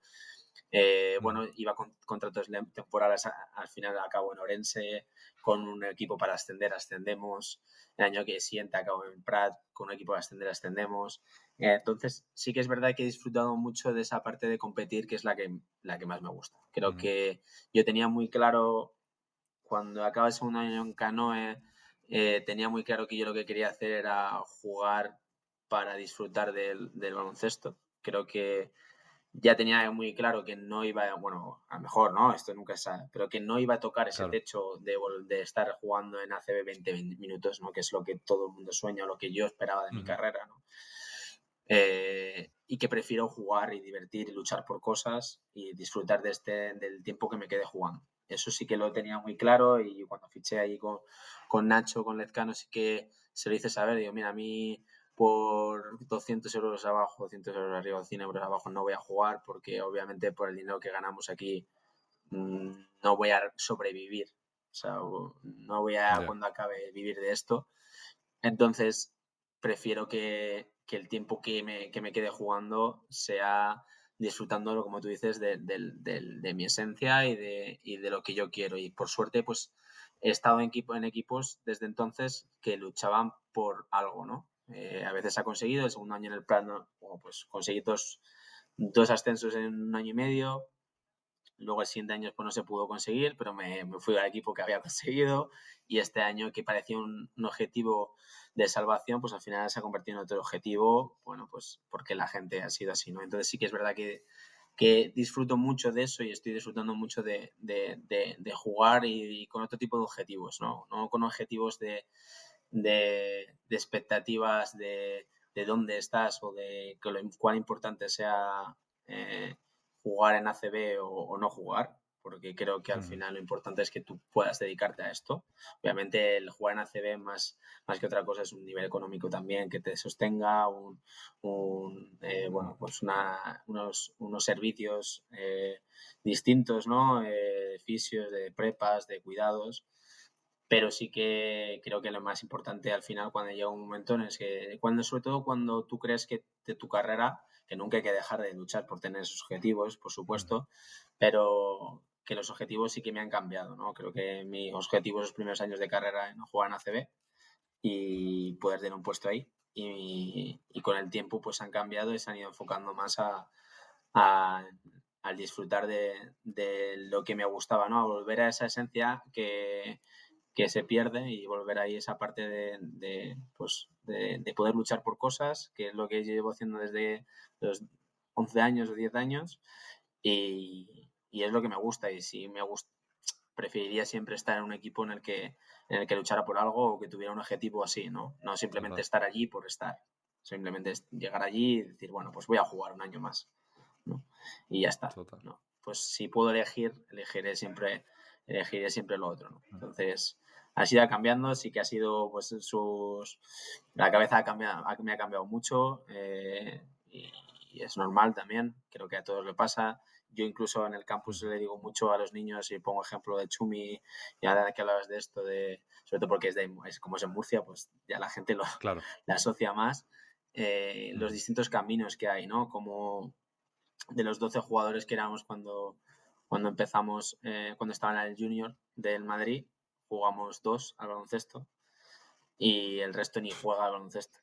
Bueno, iba con contratos temporales, al final acabo en Orense, con un equipo para ascender, ascendemos. El año que siguiente acabo en Prat, con un equipo para ascender, ascendemos. Entonces, sí que es verdad que he disfrutado mucho de esa parte de competir, que es la que más me gusta. Creo que yo tenía muy claro, cuando acaba el segundo año en Canoe, tenía muy claro que yo lo que quería hacer era jugar para disfrutar del baloncesto. Creo que ya tenía muy claro que no iba, bueno, a lo mejor, ¿no? Esto nunca se sabe, pero que no iba a tocar ese techo de estar jugando en ACB 20 minutos, ¿no? Que es lo que todo el mundo sueña, lo que yo esperaba de mi carrera, ¿no? Y que prefiero jugar y divertir y luchar por cosas y disfrutar del tiempo que me quede jugando. Eso sí que lo tenía muy claro y cuando fiché ahí con Nacho, con Lezcano, sí que se lo hice saber. Digo, mira, a mí por 200 euros abajo, 200 euros arriba, 100 euros abajo no voy a jugar porque obviamente por el dinero que ganamos aquí no voy a sobrevivir. O sea, no voy a, cuando acabe, vivir de esto. Entonces, prefiero que el tiempo que me quede jugando sea disfrutándolo, como tú dices, de mi esencia y de lo que yo quiero. Y por suerte, pues he estado en equipos desde entonces que luchaban por algo, ¿no? A veces ha conseguido, el segundo año en el plano, pues conseguí dos ascensos en un año y medio. Luego el siguiente año pues no se pudo conseguir, pero me fui al equipo que había conseguido y este año que parecía un objetivo de salvación, pues al final se ha convertido en otro objetivo, bueno, pues porque la gente ha sido así, ¿no? Entonces sí que es verdad que disfruto mucho de eso y estoy disfrutando mucho de jugar y con otro tipo de objetivos, ¿no? No con objetivos de expectativas de dónde estás o de cuán importante sea jugar en ACB o no jugar, porque creo que al final lo importante es que tú puedas dedicarte a esto. Obviamente el jugar en ACB más que otra cosa es un nivel económico también que te sostenga, bueno, pues unos servicios distintos, ¿no? Fisios, de prepas, de cuidados. Pero sí que creo que lo más importante al final, cuando llega un momento en el que, sobre todo cuando tú crees que de tu carrera, que nunca hay que dejar de luchar por tener esos objetivos, por supuesto, pero que los objetivos sí que me han cambiado, ¿no? Creo que mis objetivos los primeros años de carrera en jugar en ACB y poder tener un puesto ahí. Y con el tiempo pues han cambiado y se han ido enfocando más al disfrutar de lo que me gustaba, ¿no? A volver a esa esencia que se pierde y volver ahí esa parte de poder luchar por cosas, que es lo que llevo haciendo desde los 11 años o 10 años y es lo que me gusta y si me gusta preferiría siempre estar en un equipo en el que luchara por algo o que tuviera un objetivo así, ¿no? No simplemente Total. estar allí por estar. Simplemente llegar allí y decir, bueno, pues voy a jugar un año más, ¿no? Y ya está, Total. ¿no? Pues si puedo elegiré siempre lo otro, ¿no? Entonces, ha ido cambiando, sí que ha sido, pues, la cabeza me ha cambiado mucho y es normal también, creo que a todos le pasa. Yo incluso en el campus le digo mucho a los niños y pongo ejemplo de Chumi y ahora que hablabas de esto, sobre todo porque como es en Murcia, pues ya la gente Claro. la asocia más. Los distintos caminos que hay, ¿no? Como de los 12 jugadores que éramos cuando empezamos, cuando estaban en el Junior del Madrid, jugamos 2 al baloncesto y el resto ni juega al baloncesto.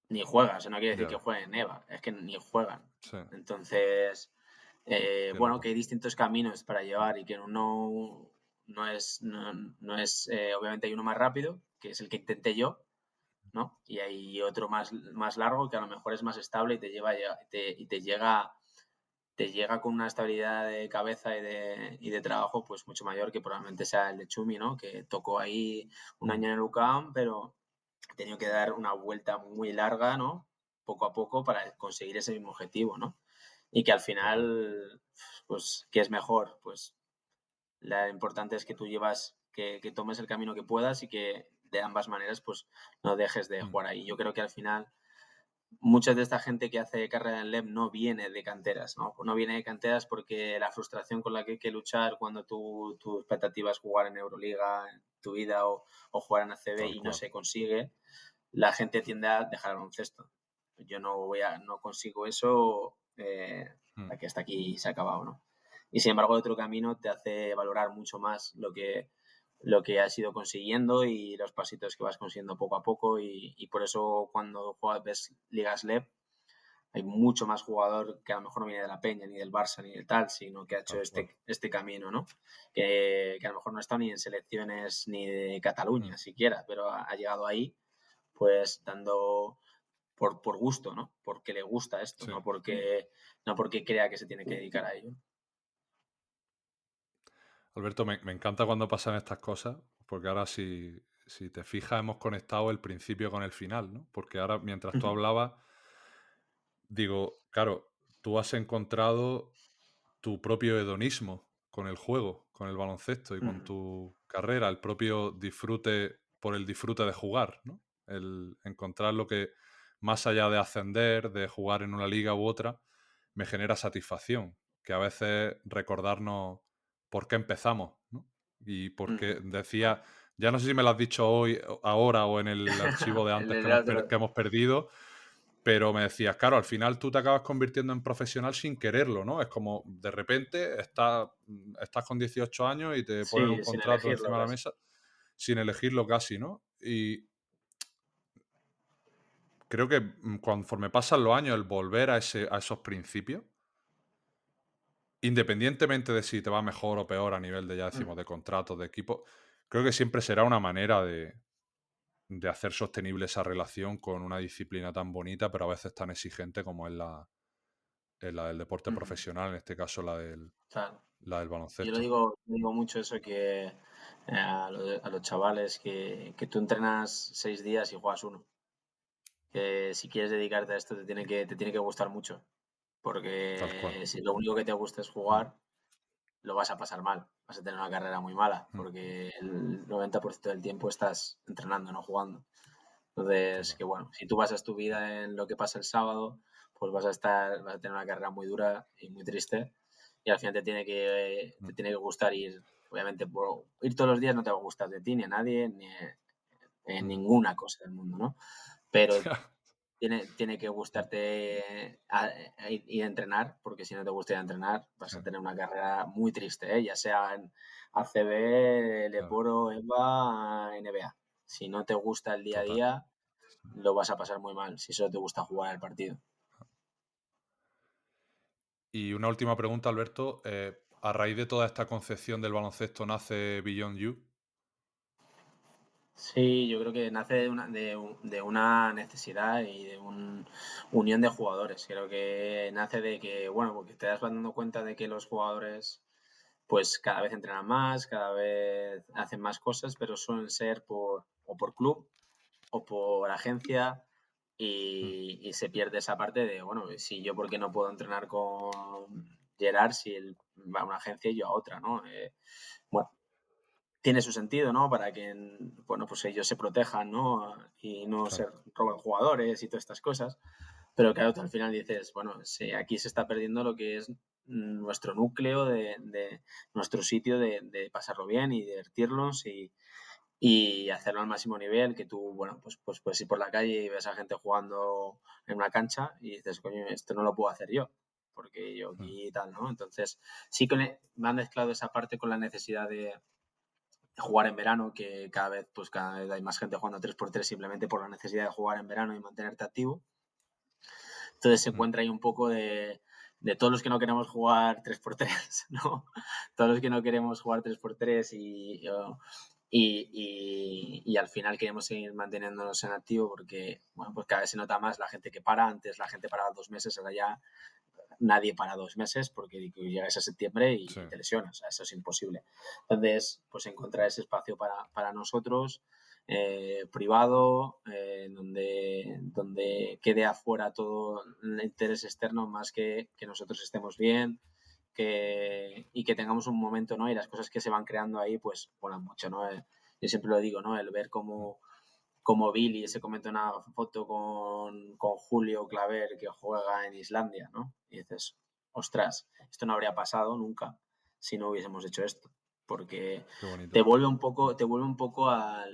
Ni juega, eso no quiere decir Ya que ves. jueguen Eva, es que ni juegan. Sí. Entonces, Qué bueno, loco. que hay distintos caminos para llevar y que no es, obviamente hay uno más rápido, que es el que intenté yo, ¿no? Y hay otro más largo que a lo mejor es más estable y te llega con una estabilidad de cabeza y de trabajo pues mucho mayor que probablemente sea el de Chumi, ¿no? Que tocó ahí un año en el UCAM, pero he tenido que dar una vuelta muy larga, ¿no? Poco a poco para conseguir ese mismo objetivo, ¿no? Y que al Total. final, pues, ¿qué es mejor? Pues lo importante es que tú que tomes el camino que puedas y que de ambas maneras, pues, no dejes de jugar ahí. Yo creo que al final mucha de esta gente que hace carrera en LEM no viene de canteras, ¿no? No viene de canteras porque la frustración con la que hay que luchar cuando tu expectativa es jugar en Euroliga en tu vida o jugar en ACB Tal y no cual. se consigue, la gente tiende a dejar el baloncesto. Yo no consigo eso, que hasta aquí se ha acabado, ¿no? Y sin embargo, otro camino te hace valorar mucho más lo que has ido consiguiendo y los pasitos que vas consiguiendo poco a poco y por eso cuando ves ligas LEP hay mucho más jugador que a lo mejor no viene de la Peña, ni del Barça, ni del tal, sino que ha hecho Tal cual. este camino, ¿no? Que a lo mejor no está ni en selecciones ni de Cataluña siquiera, pero ha llegado ahí pues dando por gusto, ¿no? Porque le gusta esto, Sí. no porque crea que se tiene que dedicar a ello. Alberto, me encanta cuando pasan estas cosas, porque ahora si te fijas hemos conectado el principio con el final, ¿no? Porque ahora mientras tú hablabas, digo, claro, tú has encontrado tu propio hedonismo con el juego, con el baloncesto y con tu carrera, el propio disfrute por el disfrute de jugar, ¿no? El encontrar lo que, más allá de ascender, de jugar en una liga u otra, me genera satisfacción, que a veces recordarnos por qué empezamos, ¿no? Y porque decía, ya no sé si me lo has dicho hoy, ahora o en el archivo de antes que hemos perdido, pero me decías, claro, al final tú te acabas convirtiendo en profesional sin quererlo, ¿no? Es como de repente estás con 18 años y te ponen un Sí, sin contrato elegirlo encima de la casi. mesa sin elegirlo casi, ¿no? Y creo que conforme pasan los años, el volver a esos principios, independientemente de si te va mejor o peor a nivel de, ya decimos, de contratos, de equipo, creo que siempre será una manera de hacer sostenible esa relación con una disciplina tan bonita, pero a veces tan exigente como es la del deporte profesional, en este caso la del Claro. Yo baloncesto. digo mucho eso que a los chavales que tú entrenas 6 días y juegas uno. Que si quieres dedicarte a esto te tiene que gustar mucho. Tal cual. Porque si lo único que te gusta es jugar, lo vas a pasar mal. Vas a tener una carrera muy mala. Porque el 90% del tiempo estás entrenando, no jugando. Entonces, Total. que bueno, si tú basas tu vida en lo que pasa el sábado, pues vas a tener una carrera muy dura y muy triste. Y al final te tiene que gustar ir obviamente por ir todos los días no te va a gustar de ti, ni a nadie, ni en ninguna cosa del mundo, ¿no? Pero tiene que gustarte ir a entrenar, porque si no te gusta ir a entrenar, vas a tener una carrera muy triste, ¿eh? Ya sea en ACB, Leporo, EVA, NBA. Si no te gusta el día a Total. día, lo vas a pasar muy mal, si solo te gusta jugar el partido. Y una última pregunta, Alberto. A raíz de toda esta concepción del baloncesto nace Beyond You. Sí, yo creo que nace de una necesidad y de una unión de jugadores. Creo que nace de que, bueno, porque te das dando cuenta de que los jugadores pues cada vez entrenan más, cada vez hacen más cosas, pero suelen ser o por club o por agencia y se pierde esa parte de, bueno, si yo por qué no puedo entrenar con Gerard si él va a una agencia y yo a otra, ¿no? Bueno, tiene su sentido, ¿no? Para que, bueno, pues ellos se protejan, ¿no? Y no se Claro. roban jugadores y todas estas cosas. Pero claro, tú al final dices, bueno, si aquí se está perdiendo lo que es nuestro núcleo, de nuestro sitio de pasarlo bien y divertirnos y hacerlo al máximo nivel, que tú, bueno, pues puedes ir por la calle y ves a gente jugando en una cancha y dices, coño, esto no lo puedo hacer yo, porque yo aquí y tal, ¿no? Entonces, sí que me han mezclado esa parte con la necesidad de jugar en verano, que cada vez hay más gente jugando 3x3 simplemente por la necesidad de jugar en verano y mantenerte activo. Entonces se encuentra ahí un poco de todos los que no queremos jugar 3x3, ¿no? Todos los que no queremos jugar 3x3 y al final queremos seguir manteniéndonos en activo porque, bueno, pues cada vez se nota más la gente que para. Antes la gente paraba 2 meses, ahora ya nadie para 2 meses porque llegas a septiembre y Sí. te lesionas, o sea, eso es imposible. Entonces, pues encontrar ese espacio para nosotros, privado, donde quede afuera todo el interés externo más que nosotros estemos bien y que tengamos un momento, ¿no? Y las cosas que se van creando ahí, pues, molan mucho, ¿no? Yo siempre lo digo, ¿no? El ver como Billy se comenta una foto con Julio Claver que juega en Islandia, ¿no? Y dices, ostras, esto no habría pasado nunca si no hubiésemos hecho esto, porque Qué bonito. te vuelve un poco a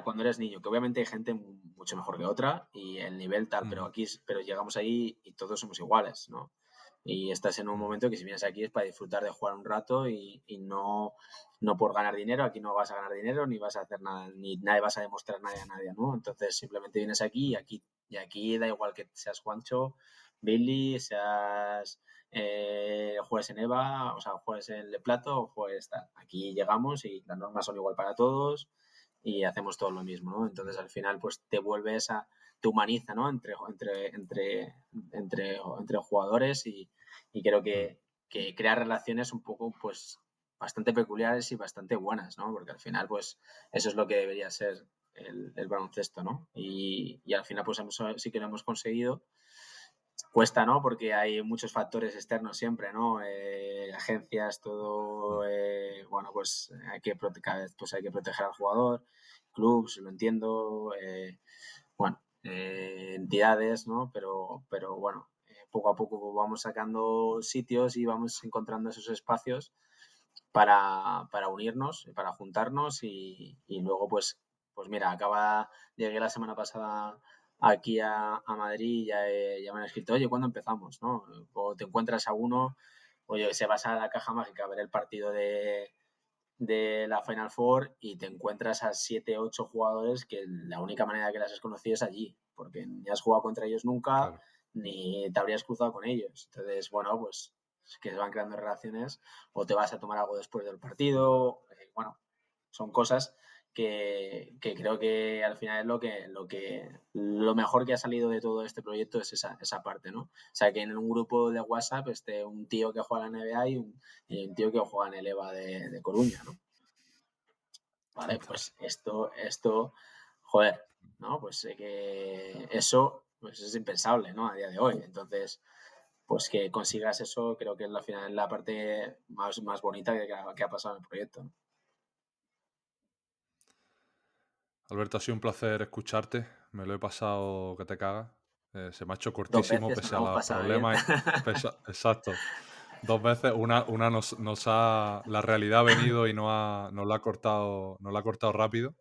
cuando eres niño, que obviamente hay gente mucho mejor que otra y el nivel tal, pero llegamos ahí y todos somos iguales, ¿no? Y estás en un momento que si vienes aquí es para disfrutar de jugar un rato y no por ganar dinero. Aquí no vas a ganar dinero ni vas a hacer nada, ni nadie vas a demostrar nada a nadie, ¿no? Entonces simplemente vienes aquí y aquí da igual que seas Juancho, Billy, seas juegues en EVA, o sea, juegues en Le Plato o juegues tal. Aquí llegamos y las normas son igual para todos y hacemos todo lo mismo, ¿no? Entonces al final pues te humaniza, ¿no? Entre jugadores y creo que crea relaciones un poco pues bastante peculiares y bastante buenas, ¿no? Porque al final pues eso es lo que debería ser el baloncesto, ¿no? Y al final pues sí que lo hemos conseguido. Cuesta, ¿no? Porque hay muchos factores externos siempre, ¿no? Agencias, todo, bueno, pues cada vez pues hay que proteger al jugador, clubs, lo entiendo, bueno, entidades, ¿no? Pero bueno, poco a poco vamos sacando sitios y vamos encontrando esos espacios para unirnos, para juntarnos y luego pues mira, llegué la semana pasada aquí a Madrid y ya me han escrito, oye, ¿cuándo empezamos? ¿No? O te encuentras a uno, oye, se vas a la caja mágica a ver el partido de la Final Four y te encuentras a 7, 8 jugadores que la única manera que las has conocido es allí, porque ni has jugado contra ellos nunca, Claro. ni te habrías cruzado con ellos. Entonces, bueno, pues es que se van creando relaciones o te vas a tomar algo después del partido. Bueno, son cosas que creo que al final es lo mejor que ha salido de todo este proyecto es esa parte, ¿no? O sea, que en un grupo de WhatsApp esté un tío que juega en la NBA y un tío que juega en el EVA de Coruña, ¿no? Vale, Total. pues esto, joder, ¿no? Pues sé que eso pues es impensable, ¿no? A día de hoy. Entonces, pues que consigas eso creo que es al final la parte más bonita que ha pasado en el proyecto, ¿no? Alberto, ha sido un placer escucharte. Me lo he pasado que te cagas. Se me ha hecho Dos cortísimo veces nos pese lo a hemos los pasado bien. problemas. Exacto. 2 veces. Una la realidad ha venido y nos la ha cortado rápido,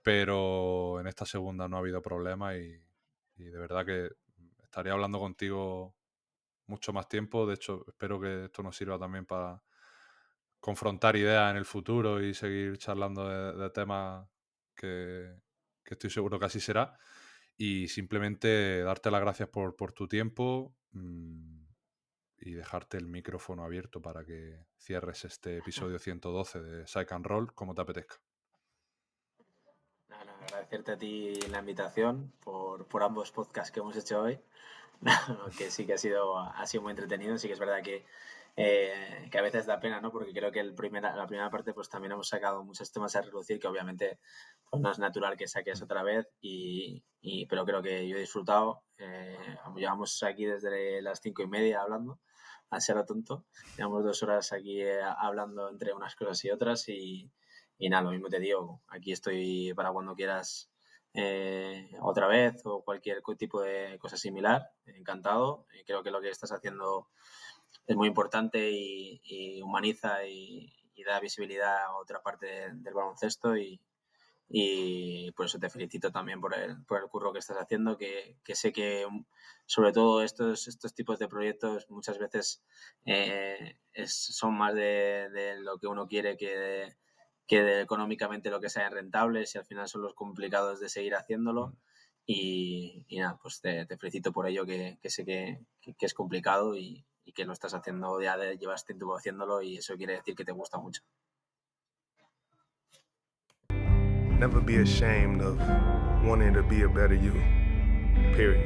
pero en esta segunda no ha habido problema y de verdad que estaría hablando contigo mucho más tiempo. De hecho, espero que esto nos sirva también para confrontar ideas en el futuro y seguir charlando de temas que estoy seguro que así será. Y simplemente darte las gracias por tu tiempo y dejarte el micrófono abierto para que cierres este episodio 112 de Psych and Roll como te apetezca. Nada, agradecerte a ti la invitación por ambos podcasts que hemos hecho hoy, que sí que ha sido muy entretenido. Sí que es verdad que a veces da pena, ¿no? Porque creo que la primera parte pues también hemos sacado muchos temas a relucir que obviamente pues, no es natural que saques otra vez, pero creo que yo he disfrutado. Llevamos aquí desde las 5:30 hablando, a ser lo tonto. Llevamos 2 horas aquí hablando entre unas cosas y otras y nada, lo mismo te digo, aquí estoy para cuando quieras otra vez o cualquier tipo de cosa similar, encantado. Creo que lo que estás haciendo es muy importante y humaniza y da visibilidad a otra parte del baloncesto y por eso te felicito también por el curro que estás haciendo, que sé que sobre todo estos tipos de proyectos muchas veces son más de lo que uno quiere que de económicamente lo que sea rentable, y al final son los complicados de seguir haciéndolo. Y nada, pues te felicito por ello, que sé que es complicado y que lo estás haciendo, ya llevas tiempo haciéndolo y eso quiere decir que te gusta mucho. Never be ashamed of wanting to be a better you, period.